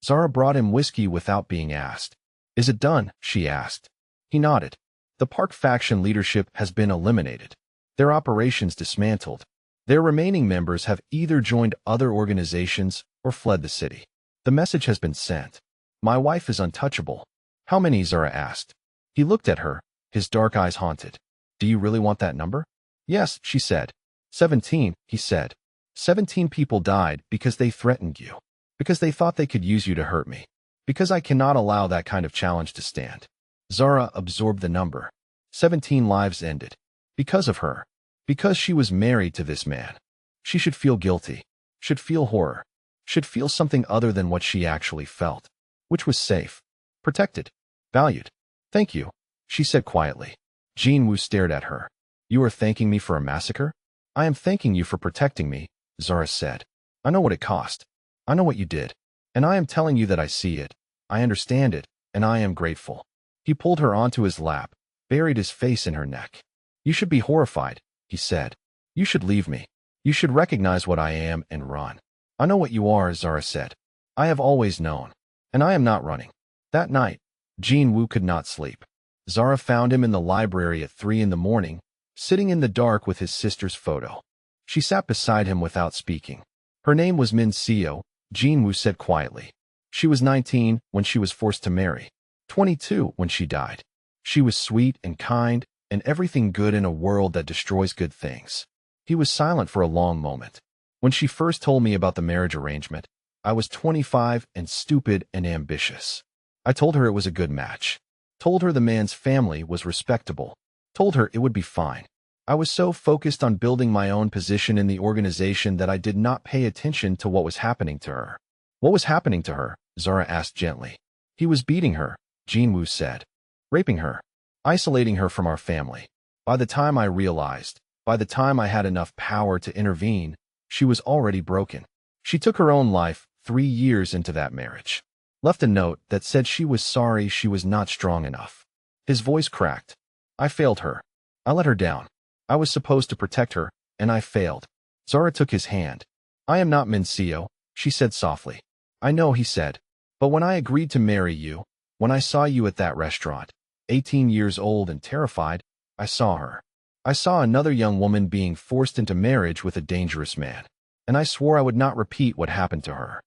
Zara brought him whiskey without being asked. Is it done? She asked. He nodded. The Park faction leadership has been eliminated. Their operations dismantled. Their remaining members have either joined other organizations or fled the city. The message has been sent. My wife is untouchable. How many? Zara asked. He looked at her, his dark eyes haunted. Do you really want that number? Yes, she said. 17, he said. 17 people died because they threatened you, because they thought they could use you to hurt me, because I cannot allow that kind of challenge to stand. Zara absorbed the number. 17 lives ended. Because of her. Because she was married to this man. She should feel guilty, should feel horror, should feel something other than what she actually felt, which was safe, protected, valued. Thank you, she said quietly. Jin Woo stared at her. You are thanking me for a massacre? I am thanking you for protecting me, Zara said. I know what it cost. I know what you did. And I am telling you that I see it. I understand it, and I am grateful. He pulled her onto his lap, buried his face in her neck. You should be horrified, he said. You should leave me. You should recognize what I am and run. I know what you are, Zara said. I have always known. And I am not running. That night, Jin Woo could not sleep. Zara found him in the library at 3 in the morning, sitting in the dark with his sister's photo. She sat beside him without speaking. Her name was Min Seo, Jin Woo said quietly. She was 19 when she was forced to marry, 22 when she died. She was sweet and kind, and everything good in a world that destroys good things. He was silent for a long moment. When she first told me about the marriage arrangement, I was 25 and stupid and ambitious. I told her it was a good match. Told her the man's family was respectable. Told her it would be fine. I was so focused on building my own position in the organization that I did not pay attention to what was happening to her. What was happening to her? Zara asked gently. He was beating her, Jin Woo said. Raping her. Isolating her from our family. By the time I realized, by the time I had enough power to intervene, she was already broken. She took her own life 3 years into that marriage. Left a note that said she was sorry she was not strong enough. His voice cracked. I failed her. I let her down. I was supposed to protect her, and I failed. Zara took his hand. I am not Min Seo, she said softly. I know, he said. But when I agreed to marry you, when I saw you at that restaurant, 18 years old and terrified, I saw her. I saw another young woman being forced into marriage with a dangerous man, and I swore I would not repeat what happened to her.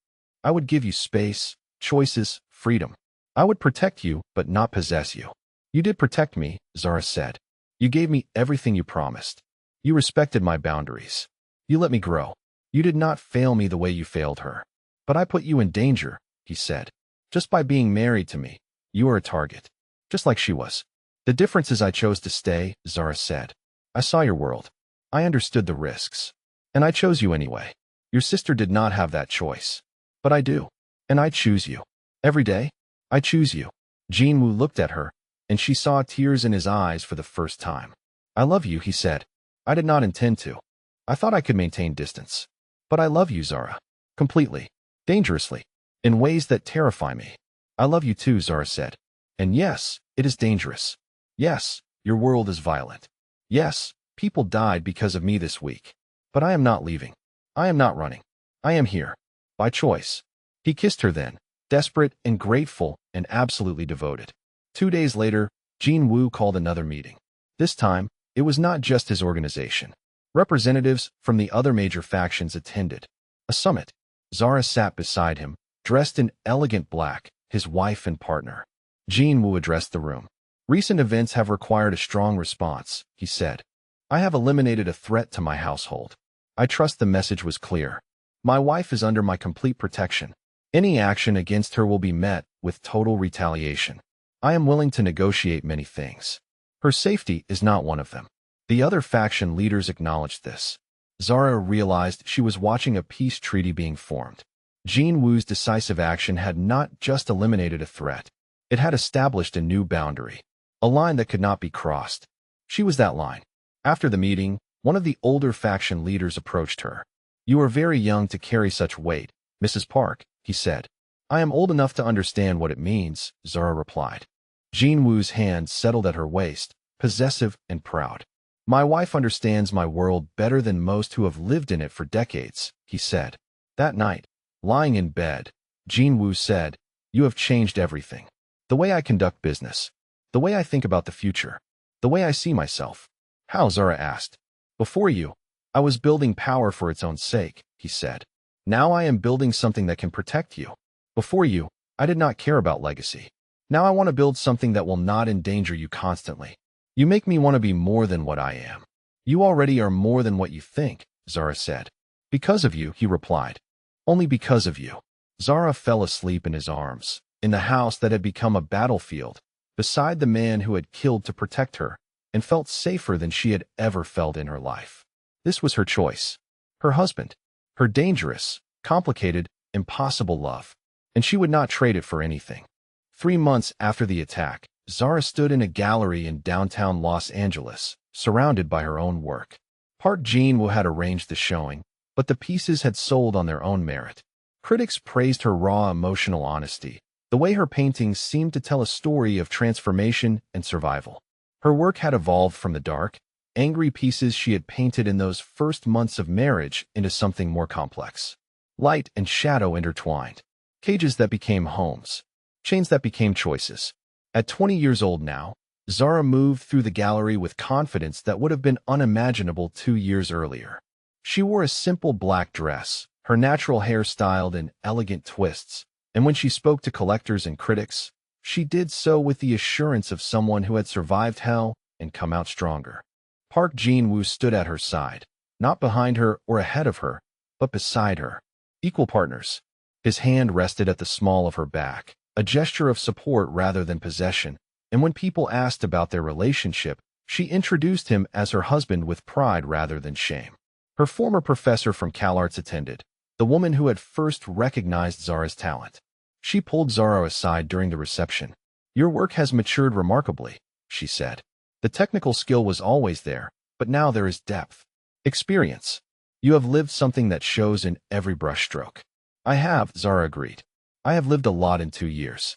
I would give you space, choices, freedom. I would protect you, but not possess you. You did protect me, Zara said. You gave me everything you promised. You respected my boundaries. You let me grow. You did not fail me the way you failed her. But I put you in danger, he said. Just by being married to me, you are a target. Just like she was. The difference is I chose to stay, Zara said. I saw your world. I understood the risks. And I chose you anyway. Your sister did not have that choice. But I do. And I choose you. Every day, I choose you. Jin Woo looked at her, and she saw tears in his eyes for the first time. I love you, he said. I did not intend to. I thought I could maintain distance. But I love you, Zara. Completely. Dangerously. In ways that terrify me. I love you too, Zara said. And yes, it is dangerous. Yes, your world is violent. Yes, people died because of me this week. But I am not leaving. I am not running. I am here. By choice. He kissed her then, desperate and grateful and absolutely devoted. 2 days later, Jin Woo called another meeting. This time, it was not just his organization. Representatives from the other major factions attended. A summit. Zara sat beside him, dressed in elegant black, his wife and partner. Jean Wu addressed the room. Recent events have required a strong response, he said. I have eliminated a threat to my household. I trust the message was clear. My wife is under my complete protection. Any action against her will be met with total retaliation. I am willing to negotiate many things. Her safety is not one of them. The other faction leaders acknowledged this. Zara realized she was watching a peace treaty being formed. Jean Wu's decisive action had not just eliminated a threat. It had established a new boundary, a line that could not be crossed. She was that line. After the meeting, one of the older faction leaders approached her. You are very young to carry such weight, Mrs. Park, he said. I am old enough to understand what it means, Zara replied. Jean Wu's hand settled at her waist, possessive and proud. My wife understands my world better than most who have lived in it for decades, he said. That night, lying in bed, Jean Wu said, You have changed everything. The way I conduct business, the way I think about the future, the way I see myself. How? Zara asked. Before you, I was building power for its own sake, he said. Now I am building something that can protect you. Before you, I did not care about legacy. Now I want to build something that will not endanger you constantly. You make me want to be more than what I am. You already are more than what you think, Zara said. Because of you, he replied. Only because of you. Zara fell asleep in his arms, in the house that had become a battlefield, beside the man who had killed to protect her, and felt safer than she had ever felt in her life. This was her choice. Her husband. Her dangerous, complicated, impossible love. And she would not trade it for anything. 3 months after the attack, Zara stood in a gallery in downtown Los Angeles, surrounded by her own work. Part Jean Wu had arranged the showing, but the pieces had sold on their own merit. Critics praised her raw emotional honesty, the way her paintings seemed to tell a story of transformation and survival. Her work had evolved from the dark, angry pieces she had painted in those first months of marriage into something more complex. Light and shadow intertwined. Cages that became homes. Chains that became choices. At 20 years old now, Zara moved through the gallery with confidence that would have been unimaginable 2 years earlier. She wore a simple black dress, her natural hair styled in elegant twists, and when she spoke to collectors and critics, she did so with the assurance of someone who had survived hell and come out stronger. Park Jean Wu stood at her side, not behind her or ahead of her, but beside her. Equal partners. His hand rested at the small of her back, a gesture of support rather than possession, and when people asked about their relationship, she introduced him as her husband with pride rather than shame. Her former professor from CalArts attended, the woman who had first recognized Zara's talent. She pulled Zara aside during the reception. Your work has matured remarkably, she said. The technical skill was always there, but now there is depth. Experience. You have lived something that shows in every brushstroke. I have, Zara agreed. I have lived a lot in 2 years.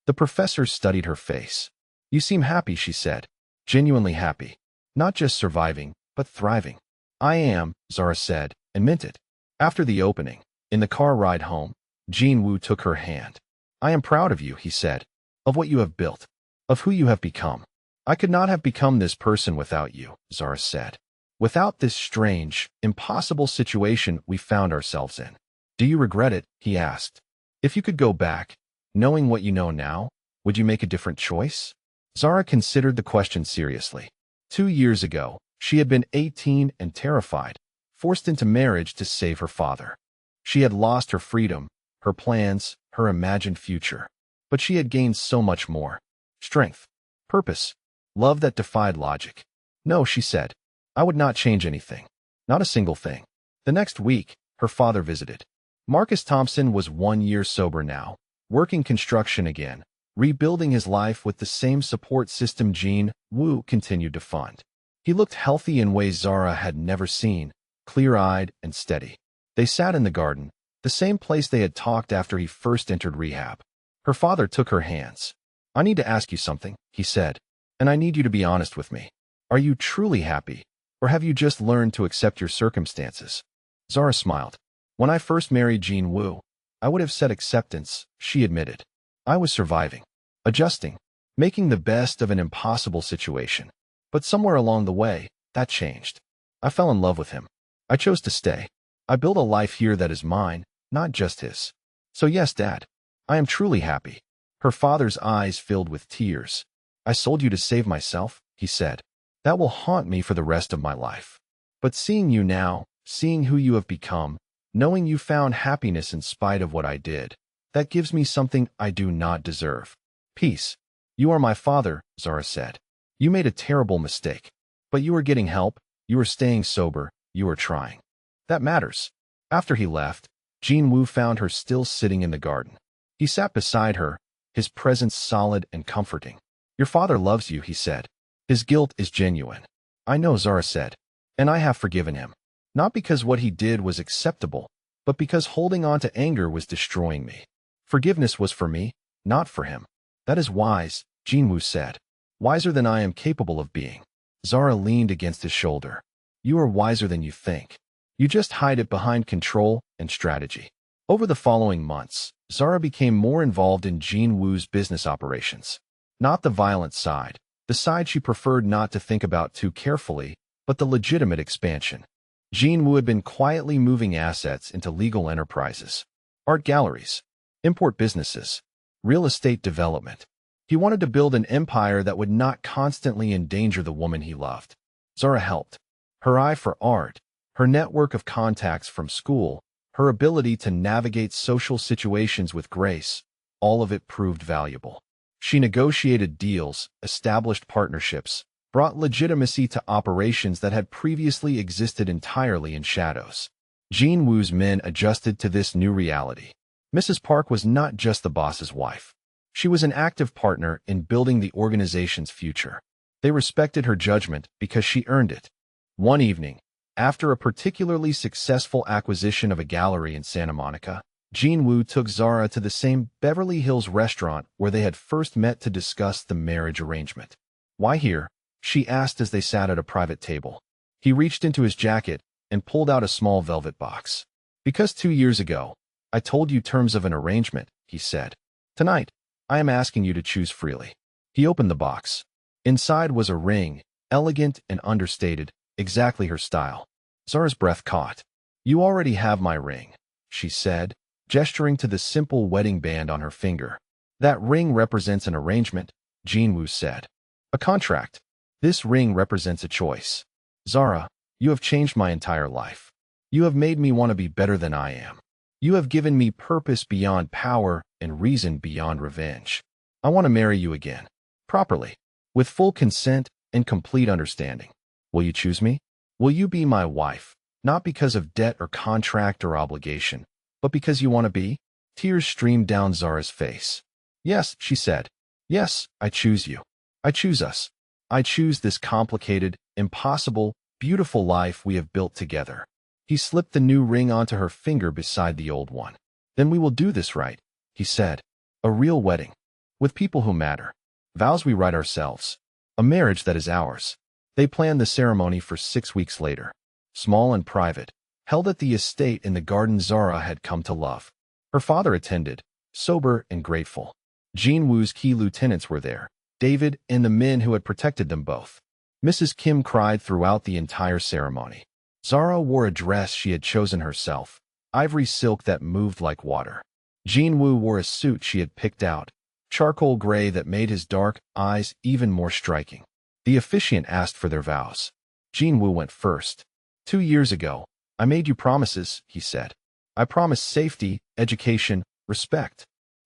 The professor studied her face. You seem happy, she said. Genuinely happy. Not just surviving, but thriving. I am, Zara said, and meant it. After the opening, in the car ride home, Jean Wu took her hand. I am proud of you, he said, of what you have built, of who you have become. I could not have become this person without you, Zara said. Without this strange, impossible situation we found ourselves in. Do you regret it? He asked. If you could go back, knowing what you know now, would you make a different choice? Zara considered the question seriously. 2 years ago, she had been 18 and terrified, forced into marriage to save her father. She had lost her freedom, her plans, her imagined future. But she had gained so much more. Strength, purpose, love that defied logic. No, she said. I would not change anything. Not a single thing. The next week, her father visited. Marcus Thompson was 1 year sober now, working construction again, rebuilding his life with the same support system Jean Wu continued to fund. He looked healthy in ways Zara had never seen, clear-eyed and steady. They sat in the garden, the same place they had talked after he first entered rehab. Her father took her hands. I need to ask you something, he said, and I need you to be honest with me. Are you truly happy, or have you just learned to accept your circumstances? Zara smiled. When I first married Jean Wu, I would have said acceptance, she admitted. I was surviving, adjusting, making the best of an impossible situation. But somewhere along the way, that changed. I fell in love with him. I chose to stay. I built a life here that is mine, not just his. So yes, Dad, I am truly happy. Her father's eyes filled with tears. I sold you to save myself, he said. That will haunt me for the rest of my life. But seeing you now, seeing who you have become, knowing you found happiness in spite of what I did, that gives me something I do not deserve. Peace. You are my father, Zara said. You made a terrible mistake. But you are getting help, you are staying sober, you are trying. That matters. After he left, Jinwoo found her still sitting in the garden. He sat beside her, his presence solid and comforting. Your father loves you, he said. His guilt is genuine. I know, Zara said. And I have forgiven him. Not because what he did was acceptable, but because holding on to anger was destroying me. Forgiveness was for me, not for him. That is wise, Jinwoo said. Wiser than I am capable of being. Zara leaned against his shoulder. You are wiser than you think. You just hide it behind control and strategy. Over the following months, Zara became more involved in Jinwoo's business operations. Not the violent side, the side she preferred not to think about too carefully, but the legitimate expansion. Jinwoo had been quietly moving assets into legal enterprises, art galleries, import businesses, real estate development. He wanted to build an empire that would not constantly endanger the woman he loved. Zara helped. Her eye for art, her network of contacts from school, her ability to navigate social situations with grace, all of it proved valuable. She negotiated deals, established partnerships, brought legitimacy to operations that had previously existed entirely in shadows. Jinwoo's men adjusted to this new reality. Mrs. Park was not just the boss's wife. She was an active partner in building the organization's future. They respected her judgment because she earned it. One evening, after a particularly successful acquisition of a gallery in Santa Monica, Jinwoo took Zara to the same Beverly Hills restaurant where they had first met to discuss the marriage arrangement. Why here? She asked as they sat at a private table. He reached into his jacket and pulled out a small velvet box. Because 2 years ago, I told you terms of an arrangement, he said. Tonight, I am asking you to choose freely. He opened the box. Inside was a ring, elegant and understated, exactly her style. Zara's breath caught. You already have my ring, she said, gesturing to the simple wedding band on her finger. That ring represents an arrangement, Jinwoo said. A contract. This ring represents a choice. Zara, you have changed my entire life. You have made me want to be better than I am. You have given me purpose beyond power and reason beyond revenge. I want to marry you again. Properly. With full consent and complete understanding. Will you choose me? Will you be my wife? Not because of debt or contract or obligation, but because you want to be? Tears streamed down Zara's face. Yes, she said. Yes, I choose you. I choose us. I choose this complicated, impossible, beautiful life we have built together. He slipped the new ring onto her finger beside the old one. Then we will do this right, he said. A real wedding. With people who matter. Vows we write ourselves. A marriage that is ours. They planned the ceremony for 6 weeks later. Small and private, held at the estate in the garden Zara had come to love. Her father attended, sober and grateful. Jinwoo's key lieutenants were there, David and the men who had protected them both. Mrs. Kim cried throughout the entire ceremony. Zara wore a dress she had chosen herself, ivory silk that moved like water. Jinwoo wore a suit she had picked out, charcoal gray that made his dark eyes even more striking. The officiant asked for their vows. Jinwoo went first. 2 years ago, I made you promises, he said. I promised safety, education, respect.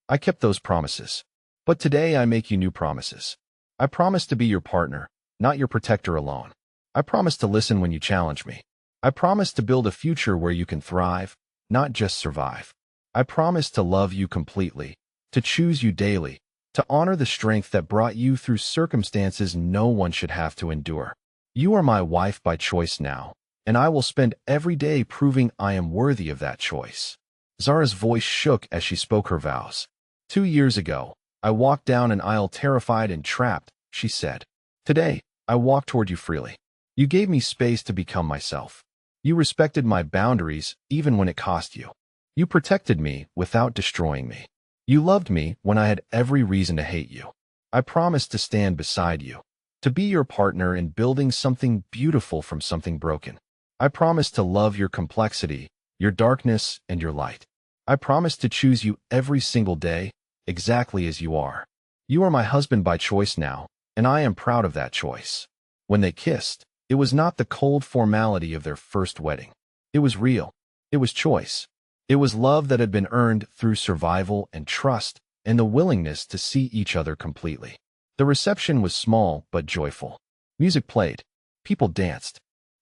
I kept those promises. But today I make you new promises. I promise to be your partner, not your protector alone. I promise to listen when you challenge me. I promise to build a future where you can thrive, not just survive. I promise to love you completely, to choose you daily, to honor the strength that brought you through circumstances no one should have to endure. You are my wife by choice now, and I will spend every day proving I am worthy of that choice. Zara's voice shook as she spoke her vows. 2 years ago, I walked down an aisle terrified and trapped, she said. Today, I walk toward you freely. You gave me space to become myself. You respected my boundaries even when it cost you. You protected me without destroying me. You loved me when I had every reason to hate you. I promise to stand beside you, to be your partner in building something beautiful from something broken. I promise to love your complexity, your darkness, and your light. I promise to choose you every single day, exactly as you are. You are my husband by choice now, and I am proud of that choice." When they kissed, it was not the cold formality of their first wedding. It was real. It was choice. It was love that had been earned through survival and trust and the willingness to see each other completely. The reception was small but joyful. Music played. People danced.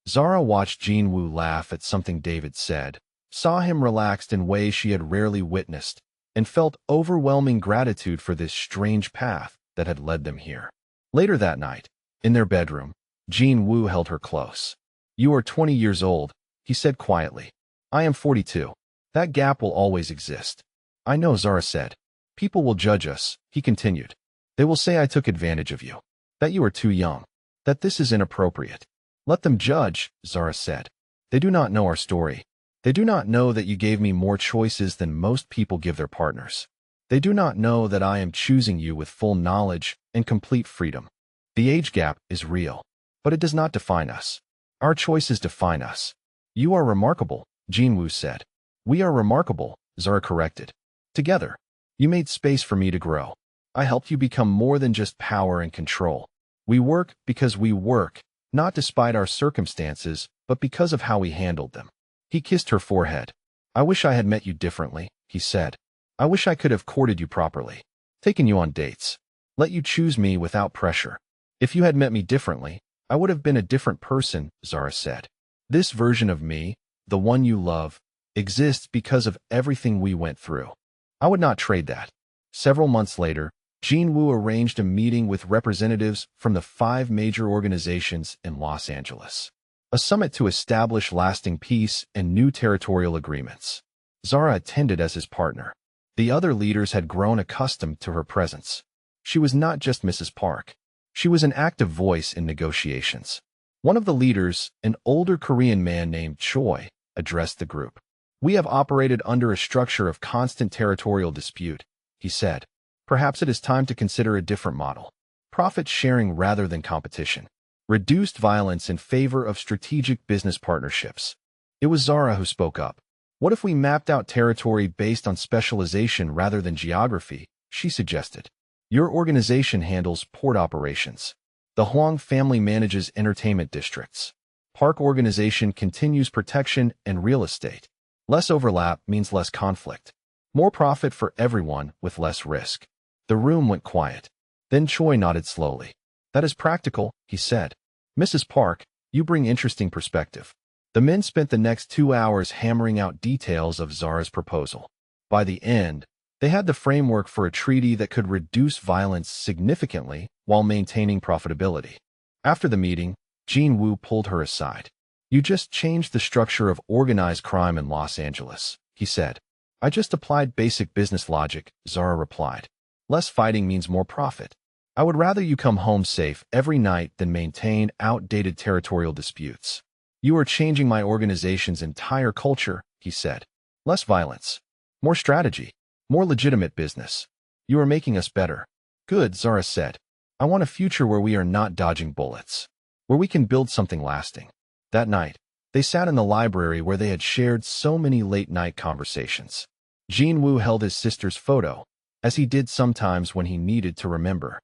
Zara watched Jinwoo laugh at something David said, saw him relaxed in ways she had rarely witnessed, and felt overwhelming gratitude for this strange path that had led them here. Later that night, in their bedroom, Jinwoo held her close. "You are 20 years old," he said quietly. "I am 42. That gap will always exist." "I know," Zara said. "People will judge us," he continued. "They will say I took advantage of you, that you are too young, that this is inappropriate." "Let them judge," Zara said. "They do not know our story. They do not know that you gave me more choices than most people give their partners. They do not know that I am choosing you with full knowledge and complete freedom. The age gap is real, but it does not define us. Our choices define us." "You are remarkable," Jinwoo said. "We are remarkable," Zara corrected. "Together. You made space for me to grow. I helped you become more than just power and control. We work because we work, not despite our circumstances, but because of how we handled them." He kissed her forehead. "I wish I had met you differently," he said. "I wish I could have courted you properly, taken you on dates, let you choose me without pressure. If you had met me differently, I would have been a different person," Zara said. "This version of me, the one you love, exists because of everything we went through. I would not trade that." Several months later, Jinwoo arranged a meeting with representatives from the 5 major organizations in Los Angeles. A summit to establish lasting peace and new territorial agreements. Zara attended as his partner. The other leaders had grown accustomed to her presence. She was not just Mrs. Park. She was an active voice in negotiations. One of the leaders, an older Korean man named Choi, addressed the group. "We have operated under a structure of constant territorial dispute," he said. "Perhaps it is time to consider a different model. Profit sharing rather than competition. Reduced violence in favor of strategic business partnerships." It was Zara who spoke up. "What if we mapped out territory based on specialization rather than geography?" she suggested. "Your organization handles port operations. The Huang family manages entertainment districts. Park organization continues protection and real estate. Less overlap means less conflict. More profit for everyone with less risk." The room went quiet. Then Choi nodded slowly. "That is practical," he said. "Mrs. Park, you bring interesting perspective." The men spent the next 2 hours hammering out details of Zara's proposal. By the end, they had the framework for a treaty that could reduce violence significantly while maintaining profitability. After the meeting, Jinwoo pulled her aside. "You just changed the structure of organized crime in Los Angeles," he said. "I just applied basic business logic," Zara replied. "Less fighting means more profit. I would rather you come home safe every night than maintain outdated territorial disputes." "You are changing my organization's entire culture," he said. "Less violence. More strategy. More legitimate business. You are making us better." "Good," Zara said. "I want a future where we are not dodging bullets, where we can build something lasting." That night, they sat in the library where they had shared so many late-night conversations. Jinwoo held his sister's photo, as he did sometimes when he needed to remember.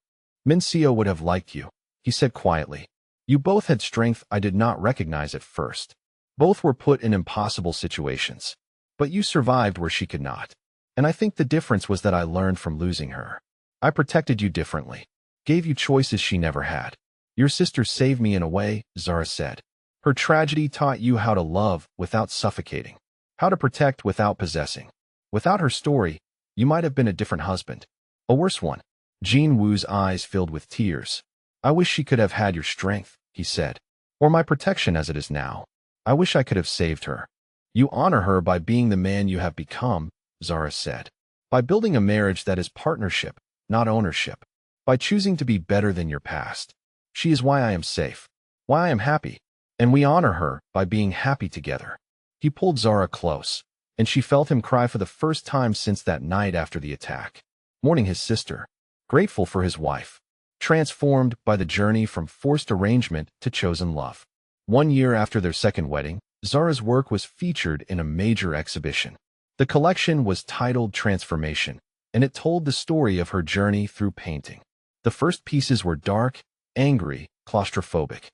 "Min-seo would have liked you," he said quietly. "You both had strength I did not recognize at first. Both were put in impossible situations. But you survived where she could not. And I think the difference was that I learned from losing her. I protected you differently, gave you choices she never had. Your sister saved me in a way," Zara said. "Her tragedy taught you how to love without suffocating, how to protect without possessing. Without her story, you might have been a different husband. A worse one." Jinwoo's eyes filled with tears. "I wish she could have had your strength," he said, "or my protection as it is now. I wish I could have saved her." "You honor her by being the man you have become," Zara said. "By building a marriage that is partnership, not ownership. By choosing to be better than your past. She is why I am safe, why I am happy. And we honor her by being happy together." He pulled Zara close, and she felt him cry for the first time since that night after the attack. Mourning his sister, grateful for his wife, transformed by the journey from forced arrangement to chosen love. 1 year after their second wedding, Zara's work was featured in a major exhibition. The collection was titled Transformation, and it told the story of her journey through painting. The first pieces were dark, angry, claustrophobic.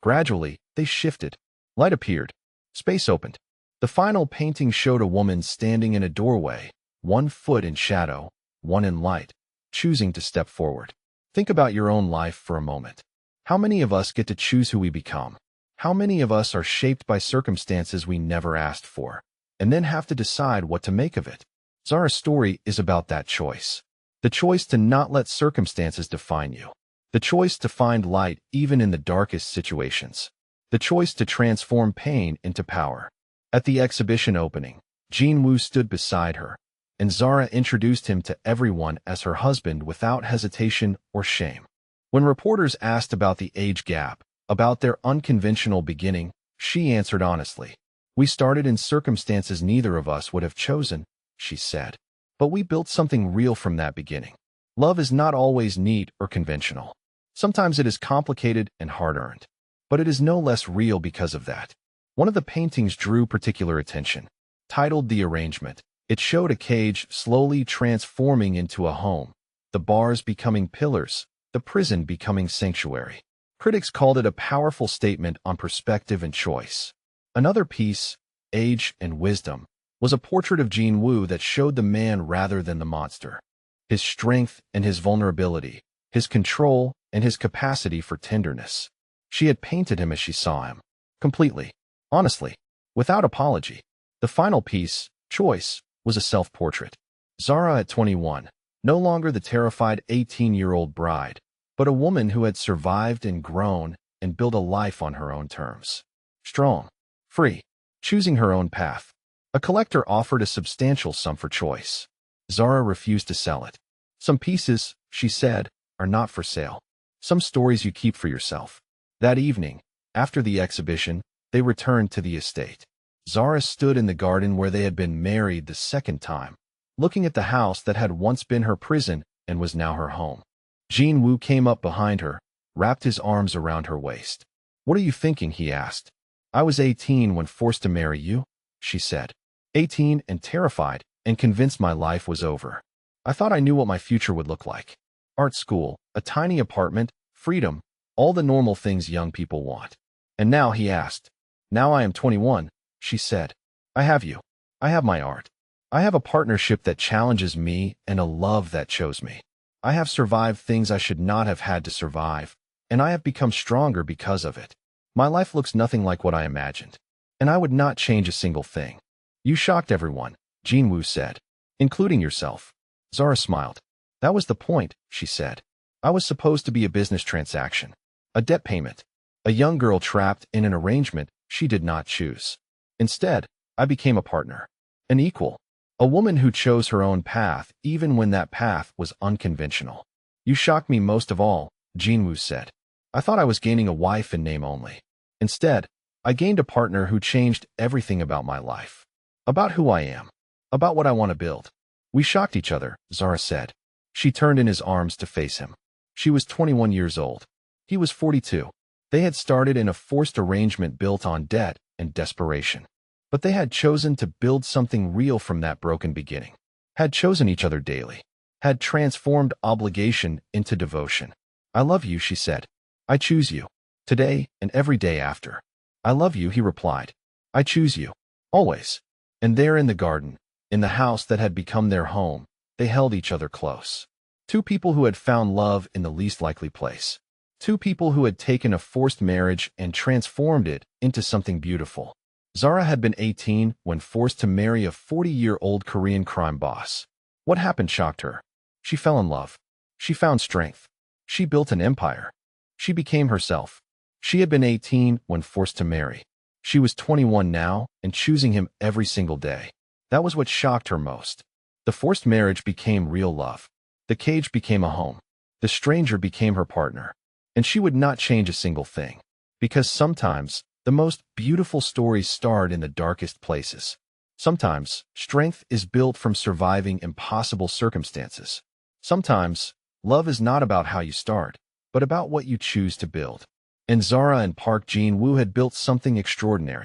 Gradually, they shifted. Light appeared. Space opened. The final painting showed a woman standing in a doorway, one foot in shadow, one in light, choosing to step forward. Think about your own life for a moment. How many of us get to choose who we become? How many of us are shaped by circumstances we never asked for, and then have to decide what to make of it? Zara's story is about that choice. The choice to not let circumstances define you. The choice to find light even in the darkest situations. The choice to transform pain into power. At the exhibition opening, Jinwoo stood beside her, and Zara introduced him to everyone as her husband without hesitation or shame. When reporters asked about the age gap, about their unconventional beginning, she answered honestly. "We started in circumstances neither of us would have chosen," she said. "But we built something real from that beginning." Love is not always neat or conventional. Sometimes it is complicated and hard-earned. But it is no less real because of that. One of the paintings drew particular attention. Titled The Arrangement, it showed a cage slowly transforming into a home, the bars becoming pillars, the prison becoming sanctuary. Critics called it a powerful statement on perspective and choice. Another piece, Age and Wisdom, was a portrait of Jinwoo that showed the man rather than the monster. His strength and his vulnerability, his control and his capacity for tenderness. She had painted him as she saw him, completely, honestly, without apology. The final piece, Choice, was a self-portrait. Zara at 21, no longer the terrified 18-year-old bride, but a woman who had survived and grown and built a life on her own terms. Strong, free, choosing her own path. A collector offered a substantial sum for Choice. Zara refused to sell it. "Some pieces," she said, "are not for sale. Some stories you keep for yourself." That evening, after the exhibition, they returned to the estate. Zara stood in the garden where they had been married the second time, looking at the house that had once been her prison and was now her home. Jinwoo came up behind her, wrapped his arms around her waist. "What are you thinking?" he asked. "I was 18 when forced to marry you," she said. 18 and terrified and convinced my life was over. I thought I knew what my future would look like. Art school, a tiny apartment, freedom, all the normal things young people want. And now," he asked. "Now I am 21, she said. "I have you. I have my art. I have a partnership that challenges me and a love that chose me. I have survived things I should not have had to survive, and I have become stronger because of it. My life looks nothing like what I imagined, and I would not change a single thing." "You shocked everyone," Jinwoo said. "Including yourself." Zara smiled. "That was the point," she said. "I was supposed to be a business transaction, a debt payment, a young girl trapped in an arrangement she did not choose. Instead, I became a partner, an equal, a woman who chose her own path even when that path was unconventional." "You shocked me most of all," Jinwoo said. "I thought I was gaining a wife in name only. Instead, I gained a partner who changed everything about my life, about who I am, about what I want to build." "We shocked each other," Zara said. She turned in his arms to face him. She was 21 years old. He was 42. They had started in a forced arrangement built on debt and desperation. But they had chosen to build something real from that broken beginning. Had chosen each other daily. Had transformed obligation into devotion. "I love you," she said. "I choose you. Today and every day after." "I love you," he replied. "I choose you. Always." And there in the garden, in the house that had become their home, they held each other close. Two people who had found love in the least likely place. Two people who had taken a forced marriage and transformed it into something beautiful. Zara had been 18 when forced to marry a 40-year-old Korean crime boss. What happened shocked her. She fell in love. She found strength. She built an empire. She became herself. She had been 18 when forced to marry. She was 21 now and choosing him every single day. That was what shocked her most. The forced marriage became real love. The cage became a home. The stranger became her partner. And she would not change a single thing. Because sometimes, the most beautiful stories start in the darkest places. Sometimes, strength is built from surviving impossible circumstances. Sometimes, love is not about how you start, but about what you choose to build. And Zara and Park Jin-woo had built something extraordinary.